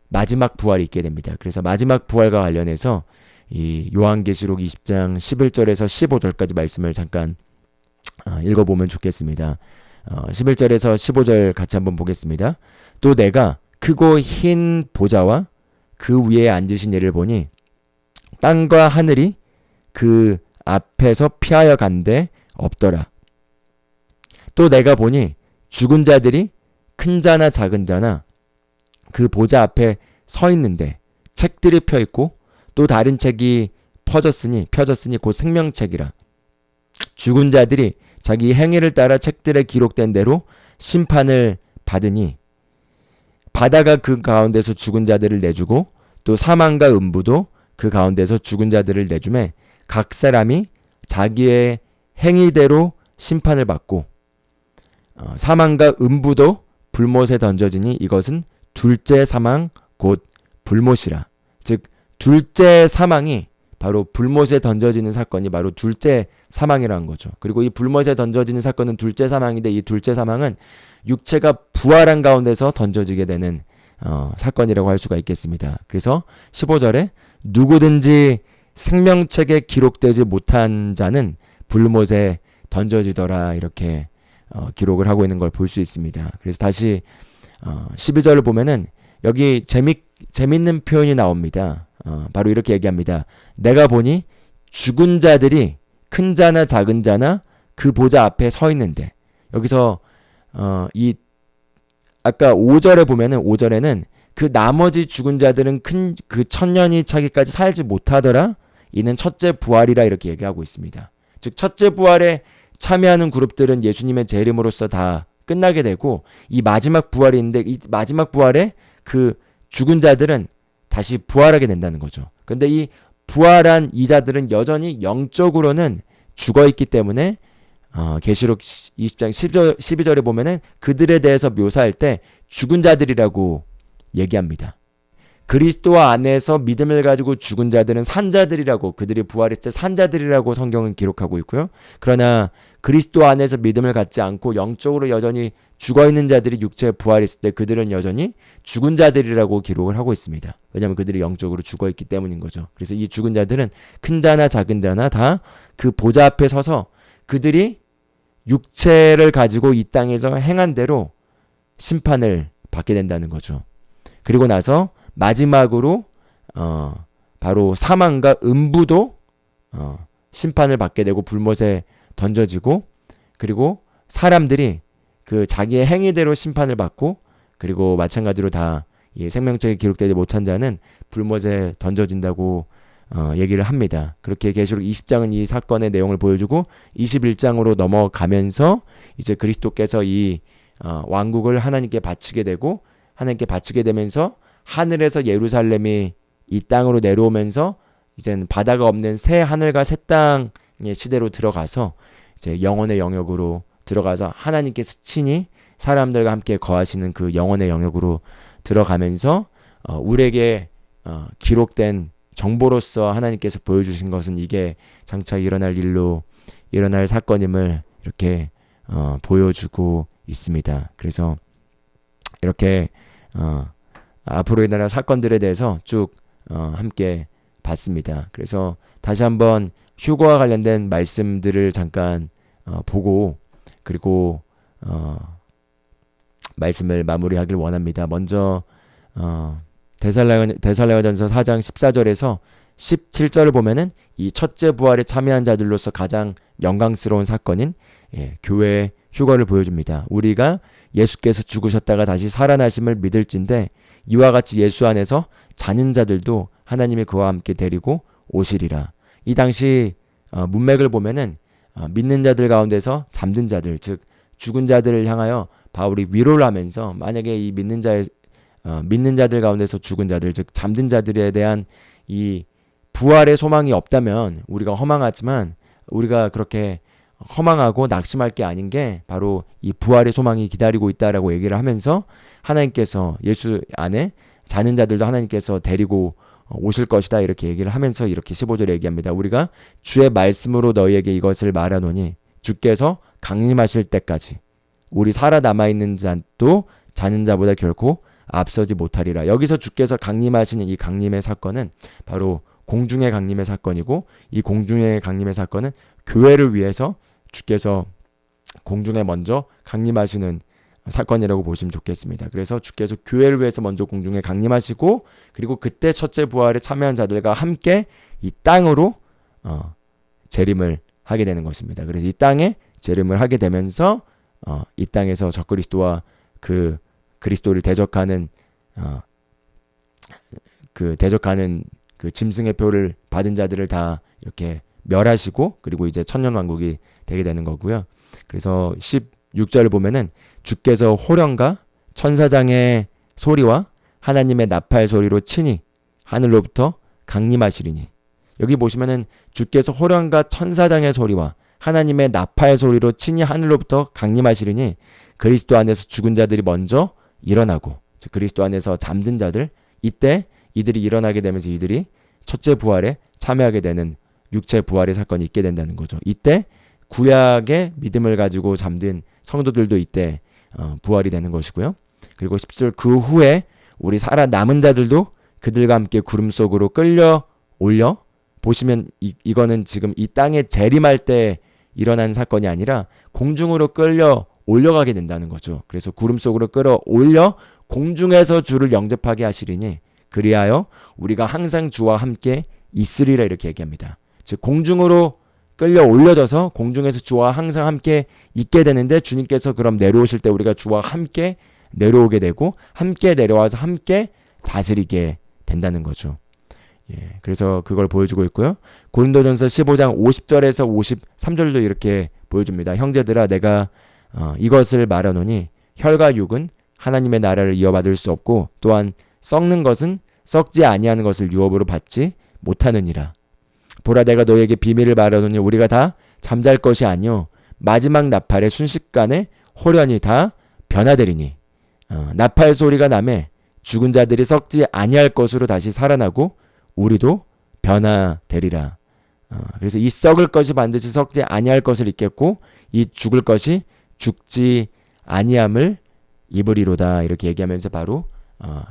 마지막 부활이 있게 됩니다. 그래서 마지막 부활과 관련해서 이 요한계시록 20장 11절에서 15절까지 말씀을 잠깐 읽어보면 좋겠습니다. 11절에서 15절 같이 한번 보겠습니다. 또 내가 크고 흰 보좌와 그 위에 앉으신 이를 보니 땅과 하늘이 그 앞에서 피하여 간데 없더라. 또 내가 보니 죽은 자들이 큰 자나 작은 자나 그 보좌 앞에 서 있는데 책들이 펴 있고 또 다른 책이 펴졌으니 곧 생명책이라. 죽은 자들이 자기 행위를 따라 책들에 기록된 대로 심판을 받으니 바다가 그 가운데서 죽은 자들을 내주고 또 사망과 음부도 그 가운데서 죽은 자들을 내주매 각 사람이 자기의 행위대로 심판을 받고 사망과 음부도 불못에 던져지니 이것은 둘째 사망 곧 불못이라. 즉 둘째 사망이 바로 불못에 던져지는 사건이 바로 둘째 사망이라는 거죠. 그리고 이 불못에 던져지는 사건은 둘째 사망인데, 이 둘째 사망은 육체가 부활한 가운데서 던져지게 되는 사건이라고 할 수가 있겠습니다. 그래서 15절에 누구든지 생명책에 기록되지 못한 자는 불못에 던져지더라, 이렇게 기록을 하고 있는 걸 볼 수 있습니다. 그래서 다시 12절을 보면은 여기 재밌는 표현이 나옵니다. 바로 이렇게 얘기합니다. 내가 보니 죽은 자들이 큰 자나 작은 자나 그 보좌 앞에 서 있는데, 여기서 이 아까 5절에 보면은 5절에는 그 나머지 죽은 자들은 그 천년이 차기까지 살지 못하더라. 이는 첫째 부활이라 이렇게 얘기하고 있습니다. 즉 첫째 부활에 참여하는 그룹들은 예수님의 재림으로써 다 끝나게 되고, 이 마지막 부활이 있는데 이 마지막 부활에 그 죽은 자들은 다시 부활하게 된다는 거죠. 근데 이 부활한 이자들은 여전히 영적으로는 죽어 있기 때문에 계시록 20장 12절에 보면은 그들에 대해서 묘사할 때 죽은 자들이라고 얘기합니다. 그리스도 안에서 믿음을 가지고 죽은 자들은 산자들이라고, 그들이 부활했을 때 산자들이라고 성경은 기록하고 있고요. 그러나 그리스도 안에서 믿음을 갖지 않고 영적으로 여전히 죽어있는 자들이 육체에 부활했을 때 그들은 여전히 죽은 자들이라고 기록을 하고 있습니다. 왜냐하면 그들이 영적으로 죽어있기 때문인 거죠. 그래서 이 죽은 자들은 큰 자나 작은 자나 다 그 보좌 앞에 서서 그들이 육체를 가지고 이 땅에서 행한 대로 심판을 받게 된다는 거죠. 그리고 나서 마지막으로 바로 사망과 음부도 심판을 받게 되고 불못에 던져지고, 그리고 사람들이 그 자기의 행위대로 심판을 받고, 그리고 마찬가지로 다 생명책에 기록되지 못한 자는 불못에 던져진다고 얘기를 합니다. 그렇게 계시록 20장은 이 사건의 내용을 보여주고 21장으로 넘어가면서 이제 그리스도께서 이 왕국을 하나님께 바치게 되고, 하나님께 바치게 되면서 하늘에서 예루살렘이 이 땅으로 내려오면서 이제는 바다가 없는 새 하늘과 새 땅의 시대로 들어가서 이제 영혼의 영역으로 들어가서 하나님께서 친히 사람들과 함께 거하시는 그 영혼의 영역으로 들어가면서 우리에게 기록된 정보로서 하나님께서 보여주신 것은 이게 장차 일어날 일로 일어날 사건임을 이렇게 보여주고 있습니다. 그래서 이렇게 앞으로 일어날 사건들에 대해서 쭉 함께 봤습니다. 그래서 다시 한번 휴거와 관련된 말씀들을 잠깐 보고, 그리고 말씀을 마무리하길 원합니다. 먼저 데살로니가전서 4장 14절에서 17절을 보면은 이 첫째 부활에 참여한 자들로서 가장 영광스러운 사건인 교회의 휴거를 보여줍니다. 우리가 예수께서 죽으셨다가 다시 살아나심을 믿을진데 이와 같이 예수 안에서 자는 자들도 하나님이 그와 함께 데리고 오시리라. 이 당시 문맥을 보면은 믿는 자들 가운데서 잠든 자들, 즉 죽은 자들을 향하여 바울이 위로를 하면서, 만약에 이 믿는 자들 가운데서 죽은 자들, 즉 잠든 자들에 대한 이 부활의 소망이 없다면 우리가 허망하지만, 우리가 그렇게 허망하고 낙심할 게 아닌 게 바로 이 부활의 소망이 기다리고 있다라고 얘기를 하면서 하나님께서 예수 안에 자는 자들도 하나님께서 데리고 오실 것이다 이렇게 얘기를 하면서 이렇게 15절에 얘기합니다. 우리가 주의 말씀으로 너희에게 이것을 말하노니 주께서 강림하실 때까지 우리 살아남아있는 자도 자는 자보다 결코 앞서지 못하리라. 여기서 주께서 강림하시는 이 강림의 사건은 바로 공중의 강림의 사건이고, 이 공중의 강림의 사건은 교회를 위해서 주께서 공중에 먼저 강림하시는 사건이라고 보시면 좋겠습니다. 그래서 주께서 교회를 위해서 먼저 공중에 강림하시고, 그리고 그때 첫째 부활에 참여한 자들과 함께 이 땅으로 재림을 하게 되는 것입니다. 그래서 이 땅에 재림을 하게 되면서 이 땅에서 적그리스도와 그 그리스도를 대적하는 그 짐승의 표를 받은 자들을 다 이렇게 멸하시고, 그리고 이제 천년왕국이 되게 되는 거고요. 그래서 16절을 보면은 주께서 호령과 천사장의 소리와 하나님의 나팔 소리로 친히 하늘로부터 강림하시리니, 여기 보시면은 주께서 호령과 천사장의 소리와 하나님의 나팔 소리로 친히 하늘로부터 강림하시리니, 그리스도 안에서 죽은 자들이 먼저 일어나고, 그리스도 안에서 잠든 자들, 이때 이들이 일어나게 되면서 이들이 첫째 부활에 참여하게 되는 육체 부활의 사건이 있게 된다는 거죠. 이때 구약의 믿음을 가지고 잠든 성도들도 이때 부활이 되는 것이고요. 그리고 17절 그 후에 우리 살아남은 자들도 그들과 함께 구름 속으로 끌려 올려, 보시면 이거는 지금 이 땅에 재림할 때 일어난 사건이 아니라 공중으로 끌려 올려가게 된다는 거죠. 그래서 구름 속으로 끌어올려 공중에서 주를 영접하게 하시리니 그리하여 우리가 항상 주와 함께 있으리라 이렇게 얘기합니다. 즉 공중으로 끌려 올려져서 공중에서 주와 항상 함께 있게 되는데, 주님께서 그럼 내려오실 때 우리가 주와 함께 내려오게 되고 함께 내려와서 함께 다스리게 된다는 거죠. 예, 그래서 그걸 보여주고 있고요. 고린도전서 15장 50절에서 53절도 이렇게 보여줍니다. 형제들아 내가 이것을 말하노니 혈과 육은 하나님의 나라를 이어받을 수 없고, 또한 썩는 것은 썩지 아니하는 것을 유업으로 받지 못하느니라. 보라 내가 너에게 비밀을 말하노니 우리가 다 잠잘 것이 아니요 마지막 나팔의 순식간에 호련히 다 변화되리니, 나팔 소리가 나매 죽은 자들이 썩지 아니할 것으로 다시 살아나고 우리도 변화되리라. 그래서 이 썩을 것이 반드시 썩지 아니할 것을 입겠고 이 죽을 것이 죽지 아니함을 입으리로다 이렇게 얘기하면서 바로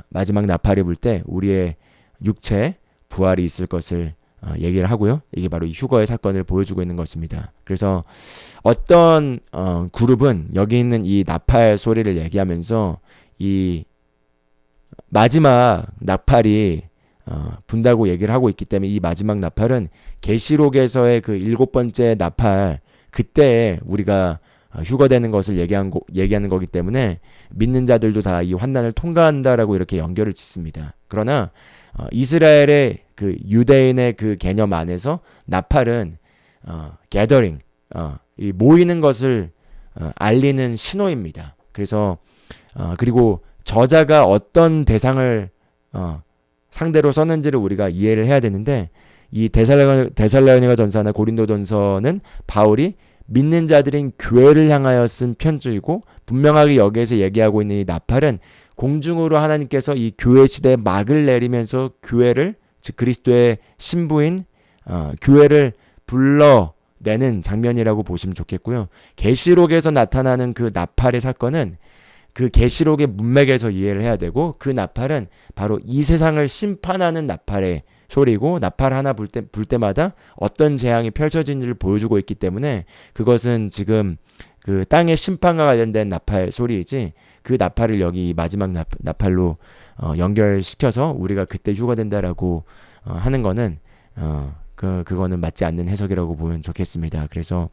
마지막 나팔이 불 때 우리의 육체 부활이 있을 것을 얘기를 하고요. 이게 바로 이 휴거의 사건을 보여주고 있는 것입니다. 그래서 어떤 그룹은 여기 있는 이 나팔 소리를 얘기하면서 이 마지막 나팔이 분다고 얘기를 하고 있기 때문에 이 마지막 나팔은 계시록에서의 그 7번째 나팔, 그때 우리가 휴거되는 것을 얘기하는 거기 때문에 믿는 자들도 다 이 환난을 통과한다라고 이렇게 연결을 짓습니다. 그러나 이스라엘의 그 유대인의 그 개념 안에서 나팔은 gathering, 이 모이는 것을 알리는 신호입니다. 그래서 그리고 저자가 어떤 대상을 상대로 썼는지를 우리가 이해를 해야 되는데, 이 데살로니가 전서나 고린도 전서는 바울이 믿는 자들인 교회를 향하여 쓴 편지이고, 분명하게 여기에서 얘기하고 있는 이 나팔은 공중으로 하나님께서 이 교회 시대에 막을 내리면서 교회를, 즉 그리스도의 신부인 교회를 불러내는 장면이라고 보시면 좋겠고요. 계시록에서 나타나는 그 나팔의 사건은 그 계시록의 문맥에서 이해를 해야 되고, 그 나팔은 바로 이 세상을 심판하는 나팔의 소리고, 나팔 하나 불 때마다 어떤 재앙이 펼쳐진지를 보여주고 있기 때문에 그것은 지금 그 땅의 심판과 관련된 나팔 소리이지, 그 나팔을 여기 마지막 나팔로 연결시켜서 우리가 그때 휴거된다라고 하는 거는 그거는 맞지 않는 해석이라고 보면 좋겠습니다. 그래서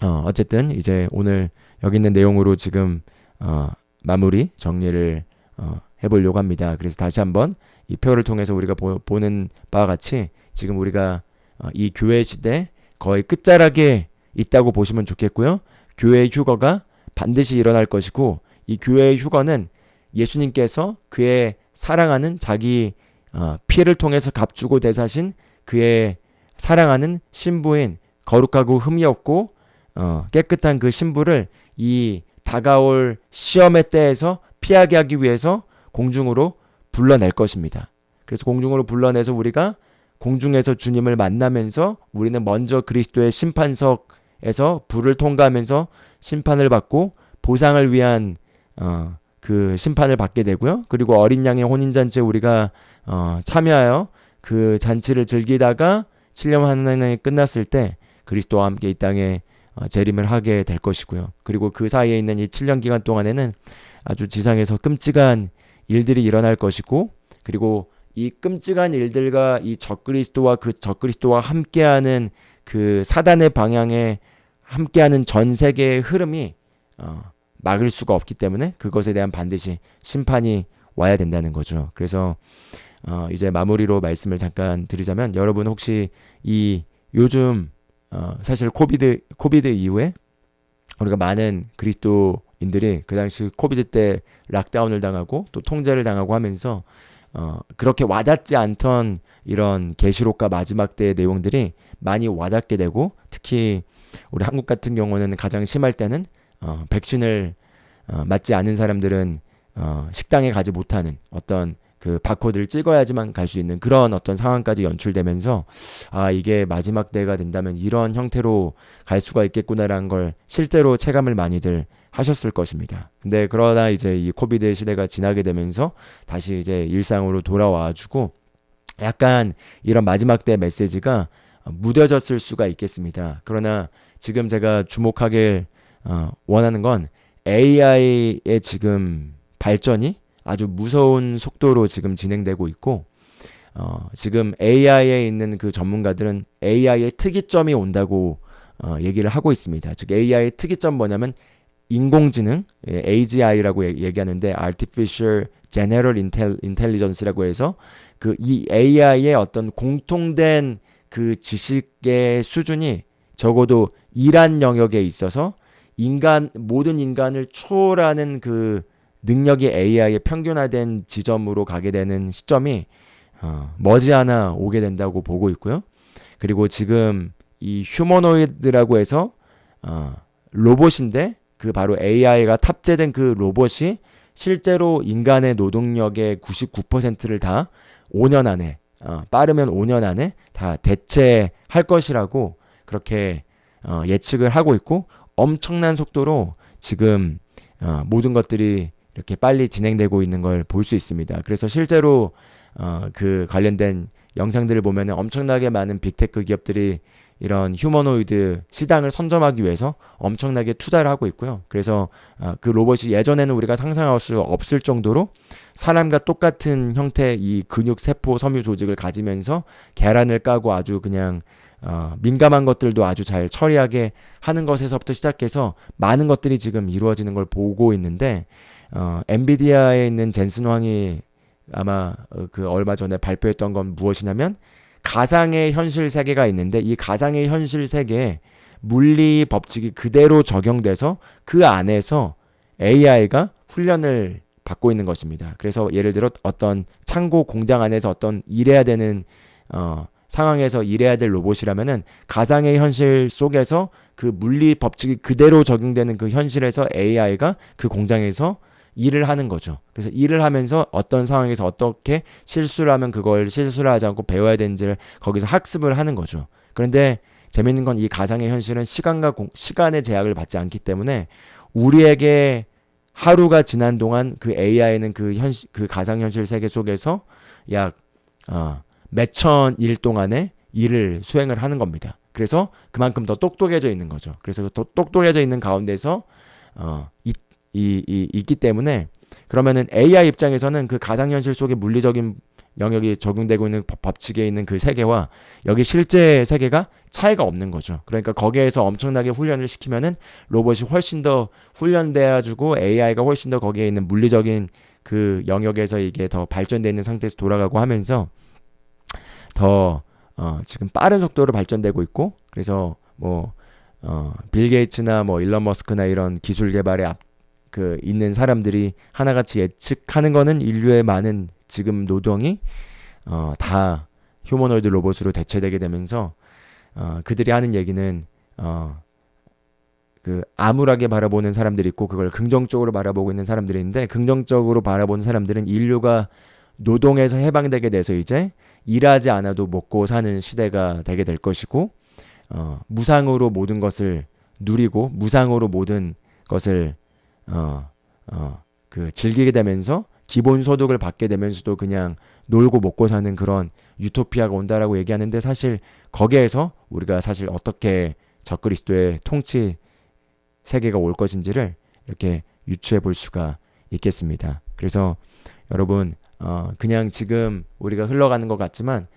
어쨌든 이제 오늘 여기 있는 내용으로 지금 마무리 정리를 해보려고 합니다. 그래서 다시 한번 이 표를 통해서 우리가 보는 바와 같이 지금 우리가 이 교회 시대 거의 끝자락에 있다고 보시면 좋겠고요. 교회의 휴거가 반드시 일어날 것이고, 이 교회의 휴거는 예수님께서 그의 사랑하는 자기 피를 통해서 값주고 대사신 그의 사랑하는 신부인 거룩하고 흠이 없고 깨끗한 그 신부를 이 다가올 시험의 때에서 피하게 하기 위해서 공중으로 불러낼 것입니다. 그래서 공중으로 불러내서 우리가 공중에서 주님을 만나면서 우리는 먼저 그리스도의 심판석에서 불을 통과하면서 심판을 받고 보상을 위한 그 심판을 받게 되고요. 그리고 어린 양의 혼인잔치에 우리가 참여하여 그 잔치를 즐기다가 7년 환난이 끝났을 때 그리스도와 함께 이 땅에 재림을 하게 될 것이고요. 그리고 그 사이에 있는 이 7년 기간 동안에는 아주 지상에서 끔찍한 일들이 일어날 것이고, 그리고 이 끔찍한 일들과 이 적그리스도와 그 적그리스도와 함께하는 그 사단의 방향에 함께하는 전 세계의 흐름이 막을 수가 없기 때문에 그것에 대한 반드시 심판이 와야 된다는 거죠. 그래서 이제 마무리로 말씀을 잠깐 드리자면, 여러분 혹시 이 요즘 사실 코비드 이후에 우리가 많은 그리스도인들이 그 당시 코비드 때 락다운을 당하고 또 통제를 당하고 하면서 그렇게 와닿지 않던 이런 계시록과 마지막 때의 내용들이 많이 와닿게 되고, 특히 우리 한국 같은 경우는 가장 심할 때는 백신을 맞지 않은 사람들은 식당에 가지 못하는 어떤 그 바코드를 찍어야지만 갈 수 있는 그런 어떤 상황까지 연출되면서, 이게 마지막 때가 된다면 이런 형태로 갈 수가 있겠구나라는 걸 실제로 체감을 많이들 하셨을 것입니다. 근데 그러다 이제 이 코비드 시대가 지나게 되면서 다시 이제 일상으로 돌아와가지고 약간 이런 마지막 때 메시지가 무뎌졌을 수가 있겠습니다. 그러나 지금 제가 주목하길 원하는 건 AI의 지금 발전이 아주 무서운 속도로 지금 진행되고 있고, 지금 AI에 있는 그 전문가들은 AI의 특이점이 온다고 얘기를 하고 있습니다. 즉 AI의 특이점 뭐냐면 인공지능, AGI라고 얘기하는데 Artificial General Intelligence라고 해서 그 이 AI의 어떤 공통된 그 지식의 수준이 적어도 이란 영역에 있어서 모든 인간을 초월하는 그 능력이 AI의 평균화된 지점으로 가게 되는 시점이 머지않아 오게 된다고 보고 있고요. 그리고 지금 이 휴머노이드라고 해서 로봇인데 그 바로 AI가 탑재된 그 로봇이 실제로 인간의 노동력의 99%를 다 5년 안에 빠르면 5년 안에 다 대체할 것이라고 그렇게 예측을 하고 있고, 엄청난 속도로 지금 모든 것들이 이렇게 빨리 진행되고 있는 걸 볼 수 있습니다. 그래서 실제로 그 관련된 영상들을 보면 엄청나게 많은 빅테크 기업들이 이런 휴머노이드 시장을 선점하기 위해서 엄청나게 투자를 하고 있고요. 그래서 그 로봇이 예전에는 우리가 상상할 수 없을 정도로 사람과 똑같은 형태의 이 근육, 세포, 섬유 조직을 가지면서 계란을 까고 아주 그냥 민감한 것들도 아주 잘 처리하게 하는 것에서부터 시작해서 많은 것들이 지금 이루어지는 걸 보고 있는데, 엔비디아에 있는 젠슨 황이 아마 그 얼마 전에 발표했던 건 무엇이냐면, 가상의 현실 세계가 있는데 이 가상의 현실 세계에 물리 법칙이 그대로 적용돼서 그 안에서 AI가 훈련을 받고 있는 것입니다. 그래서 예를 들어 어떤 창고 공장 안에서 어떤 일해야 되는 상황에서 일해야 될 로봇이라면은 가상의 현실 속에서 그 물리 법칙이 그대로 적용되는 그 현실에서 AI가 그 공장에서 일을 하는 거죠. 그래서 일을 하면서 어떤 상황에서 어떻게 실수를 하면 그걸 실수를 하지 않고 배워야 되는지를 거기서 학습을 하는 거죠. 그런데 재밌는 건 이 가상의 현실은 시간의 제약을 받지 않기 때문에 우리에게 하루가 지난 동안 그 AI는 그 가상현실 세계 속에서 약 몇천 일 동안의 일을 수행을 하는 겁니다. 그래서 그만큼 더 똑똑해져 있는 거죠. 그래서 더 똑똑해져 있는 가운데서 있기 때문에, 그러면은 AI 입장에서는 그 가상현실 속의 물리적인 영역이 적용되고 있는 법칙에 있는 그 세계와 여기 실제 세계가 차이가 없는 거죠. 그러니까 거기에서 엄청나게 훈련을 시키면은 로봇이 훨씬 더 훈련돼가지고 AI가 훨씬 더 거기에 있는 물리적인 그 영역에서 이게 더 발전되어 있는 상태에서 돌아가고 하면서 더 지금 빠른 속도로 발전되고 있고, 그래서 빌 게이츠나 일론 머스크나 이런 기술 개발에 있는 사람들이 하나같이 예측하는 거는 인류의 많은 지금 노동이 다 휴머노이드 로봇으로 대체되게 되면서 그들이 하는 얘기는 그 암울하게 바라보는 사람들이 있고 그걸 긍정적으로 바라보고 있는 사람들이 있는데, 긍정적으로 바라보는 사람들은 인류가 노동에서 해방되게 돼서 이제 일하지 않아도 먹고 사는 시대가 되게 될 것이고, 무상으로 모든 것을 누리고 무상으로 모든 것을 그 즐기게 되면서 기본소득을 받게 되면서도 그냥 놀고 먹고 사는 그런 유토피아가 온다라고 얘기하는데, 사실 거기에서 우리가 사실 어떻게 적그리스도의 통치 세계가 올 것인지를 이렇게 유추해 볼 수가 있겠습니다. 그래서 여러분, 그냥 지금 우리가 흘러가는 것 같지만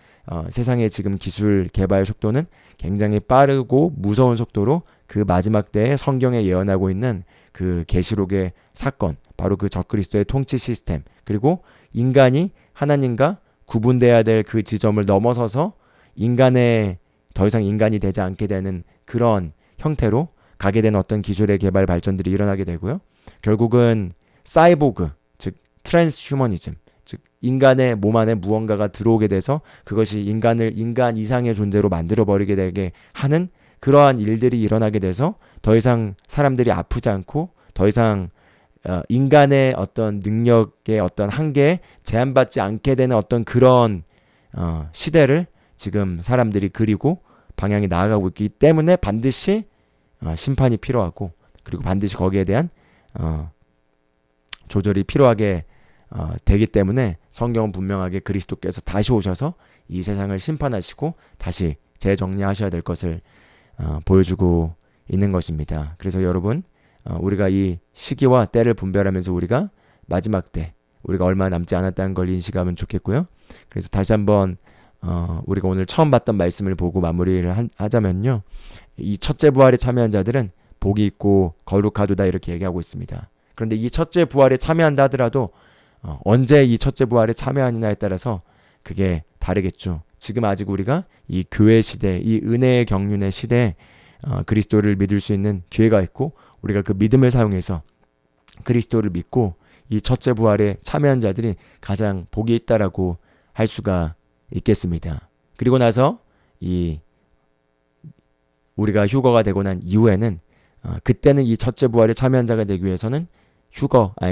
세상의 지금 기술 개발 속도는 굉장히 빠르고 무서운 속도로 그 마지막 때에 성경에 예언하고 있는 그 계시록의 사건, 바로 그 적그리스도의 통치 시스템, 그리고 인간이 하나님과 구분돼야 될 그 지점을 넘어서서 인간의 더 이상 인간이 되지 않게 되는 그런 형태로 가게 된 어떤 기술의 개발 발전들이 일어나게 되고요. 결국은 사이보그, 즉 트랜스휴머니즘, 즉 인간의 몸 안에 무언가가 들어오게 돼서 그것이 인간을 인간 이상의 존재로 만들어버리게 되게 하는 그러한 일들이 일어나게 돼서 더 이상 사람들이 아프지 않고 더 이상 인간의 어떤 능력의 어떤 한계에 제한받지 않게 되는 어떤 그런 시대를 지금 사람들이 그리고 방향이 나아가고 있기 때문에 반드시 심판이 필요하고, 그리고 반드시 거기에 대한 조절이 필요하게 되기 때문에 성경은 분명하게 그리스도께서 다시 오셔서 이 세상을 심판하시고 다시 재정리하셔야 될 것을 보여주고 있는 것입니다. 그래서 여러분, 우리가 이 시기와 때를 분별하면서 우리가 마지막 때 우리가 얼마 남지 않았다는 걸 인식하면 좋겠고요. 그래서 다시 한번 우리가 오늘 처음 봤던 말씀을 보고 마무리를 하자면요, 이 첫째 부활에 참여한 자들은 복이 있고 거룩하도다 이렇게 얘기하고 있습니다. 그런데 이 첫째 부활에 참여한다 하더라도 언제 이 첫째 부활에 참여하느냐에 따라서 그게 다르겠죠. 지금 아직 우리가 이 교회 시대, 이 은혜의 경륜의 시대에 그리스도를 믿을 수 있는 기회가 있고, 우리가 그 믿음을 사용해서 그리스도를 믿고 이 첫째 부활에 참여한 자들이 가장 복이 있다라고 할 수가 있겠습니다. 그리고 나서 이 우리가 휴거가 되고 난 이후에는 그때는 이 첫째 부활에 참여한 자가 되기 위해서는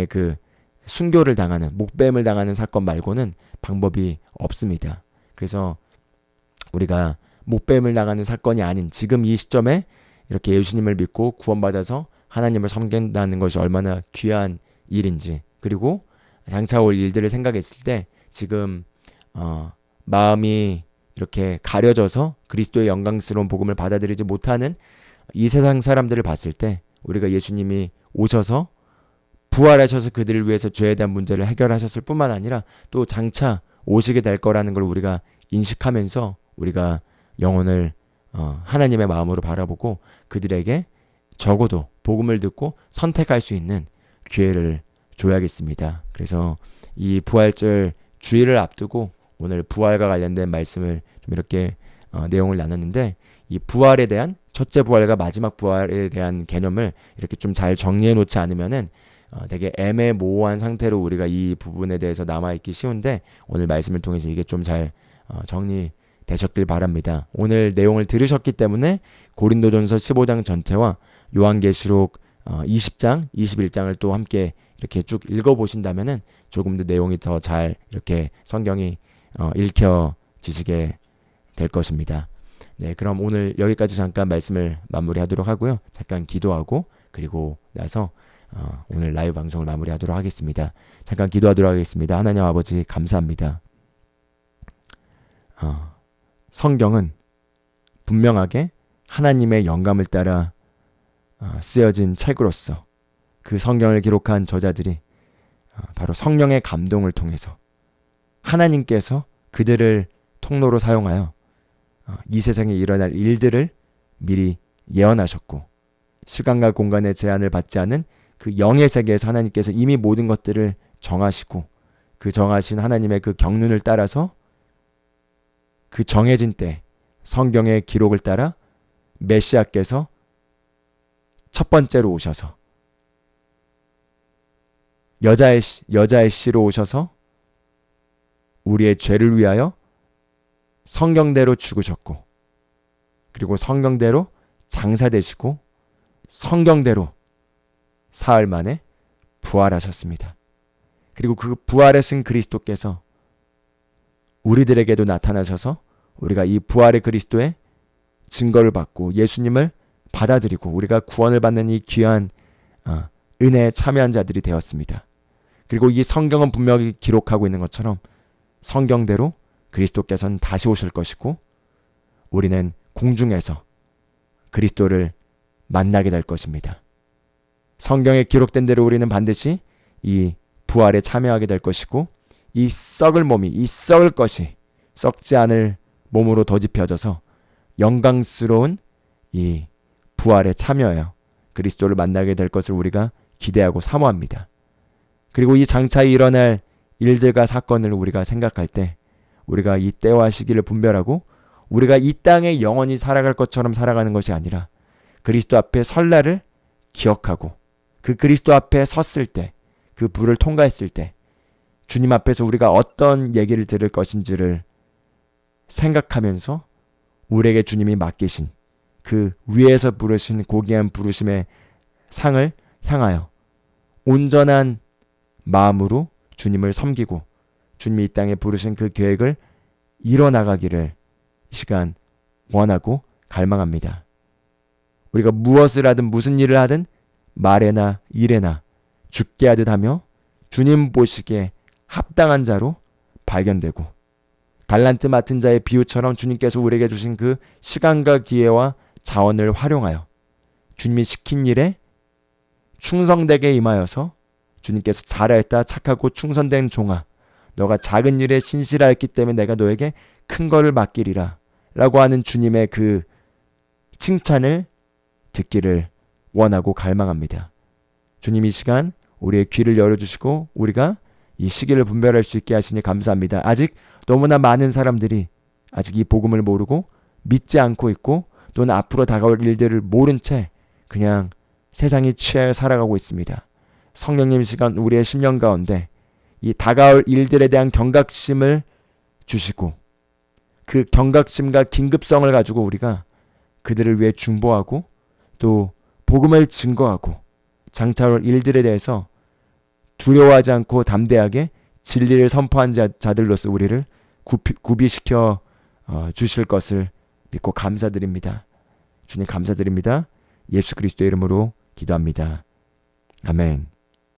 그 순교를 당하는, 목뱀을 당하는 사건 말고는 방법이 없습니다. 그래서 우리가 목뱀을 당하는 사건이 아닌 지금 이 시점에 이렇게 예수님을 믿고 구원받아서 하나님을 섬긴다는 것이 얼마나 귀한 일인지, 그리고 장차 올 일들을 생각했을 때 지금 마음이 이렇게 가려져서 그리스도의 영광스러운 복음을 받아들이지 못하는 이 세상 사람들을 봤을 때 우리가 예수님이 오셔서 부활하셔서 그들을 위해서 죄에 대한 문제를 해결하셨을 뿐만 아니라 또 장차 오시게 될 거라는 걸 우리가 인식하면서 우리가 영혼을 하나님의 마음으로 바라보고 그들에게 적어도 복음을 듣고 선택할 수 있는 기회를 줘야겠습니다. 그래서 이 부활절 주일을 앞두고 오늘 부활과 관련된 말씀을 좀 이렇게 내용을 나눴는데, 이 부활에 대한 첫째 부활과 마지막 부활에 대한 개념을 이렇게 좀 잘 정리해 놓지 않으면은 되게 애매모호한 상태로 우리가 이 부분에 대해서 남아있기 쉬운데, 오늘 말씀을 통해서 이게 좀 잘 정리되셨길 바랍니다. 오늘 내용을 들으셨기 때문에 고린도전서 15장 전체와 요한계시록 20장, 21장을 또 함께 이렇게 쭉 읽어보신다면은 조금 더 내용이 더 잘 이렇게 성경이 읽혀지시게 될 것입니다. 네, 그럼 오늘 여기까지 잠깐 말씀을 마무리하도록 하고요. 잠깐 기도하고 그리고 나서 오늘 라이브 방송을 마무리하도록 하겠습니다. 잠깐 기도하도록 하겠습니다. 하나님 아버지 감사합니다. 성경은 분명하게 하나님의 영감을 따라 쓰여진 책으로서 그 성경을 기록한 저자들이 바로 성령의 감동을 통해서 하나님께서 그들을 통로로 사용하여 이 세상에 일어날 일들을 미리 예언하셨고, 시간과 공간의 제한을 받지 않은 그 영의 세계에서 하나님께서 이미 모든 것들을 정하시고, 그 정하신 하나님의 그 경륜을 따라서 그 정해진 때 성경의 기록을 따라 메시아께서 첫 번째로 오셔서 여자의 씨로 오셔서 우리의 죄를 위하여 성경대로 죽으셨고, 그리고 성경대로 장사되시고 성경대로 사흘 만에 부활하셨습니다. 그리고 그 부활하신 그리스도께서 우리들에게도 나타나셔서 우리가 이 부활의 그리스도의 증거를 받고 예수님을 받아들이고 우리가 구원을 받는 이 귀한 은혜에 참여한 자들이 되었습니다. 그리고 이 성경은 분명히 기록하고 있는 것처럼 성경대로 그리스도께서는 다시 오실 것이고 우리는 공중에서 그리스도를 만나게 될 것입니다. 성경에 기록된 대로 우리는 반드시 이 부활에 참여하게 될 것이고 이 썩을 몸이, 이 썩을 것이 썩지 않을 몸으로 더집혀져서 영광스러운 이 부활에 참여하여 그리스도를 만나게 될 것을 우리가 기대하고 사모합니다. 그리고 이 장차 일어날 일들과 사건을 우리가 생각할 때 우리가 이 때와 시기를 분별하고 우리가 이 땅에 영원히 살아갈 것처럼 살아가는 것이 아니라 그리스도 앞에 설 날을 기억하고 그 그리스도 앞에 섰을 때, 그 불을 통과했을 때 주님 앞에서 우리가 어떤 얘기를 들을 것인지를 생각하면서 우리에게 주님이 맡기신 그 위에서 부르신 고귀한 부르심의 상을 향하여 온전한 마음으로 주님을 섬기고 주님이 이 땅에 부르신 그 계획을 이뤄나가기를 이 시간 원하고 갈망합니다. 우리가 무엇을 하든 무슨 일을 하든 말에나 일에나 죽게 하듯 하며 주님 보시기에 합당한 자로 발견되고 달란트 맡은 자의 비유처럼 주님께서 우리에게 주신 그 시간과 기회와 자원을 활용하여 주님이 시킨 일에 충성되게 임하여서 주님께서 잘하였다 착하고 충성된 종아 너가 작은 일에 신실하였기 때문에 내가 너에게 큰 거를 맡기리라 라고 하는 주님의 그 칭찬을 듣기를 원하고 갈망합니다. 주님 이 시간 우리의 귀를 열어주시고 우리가 이 시기를 분별할 수 있게 하시니 감사합니다. 아직 너무나 많은 사람들이 아직 이 복음을 모르고 믿지 않고 있고 또는 앞으로 다가올 일들을 모른 채 그냥 세상에 취하여 살아가고 있습니다. 성령님 시간 우리의 심령 가운데 이 다가올 일들에 대한 경각심을 주시고 그 경각심과 긴급성을 가지고 우리가 그들을 위해 중보하고 또 복음을 증거하고 장차 올 일들에 대해서 두려워하지 않고 담대하게 진리를 선포한 자들로서 우리를 구비시켜 주실 것을 믿고 감사드립니다. 주님 감사드립니다. 예수 그리스도의 이름으로 기도합니다. 아멘.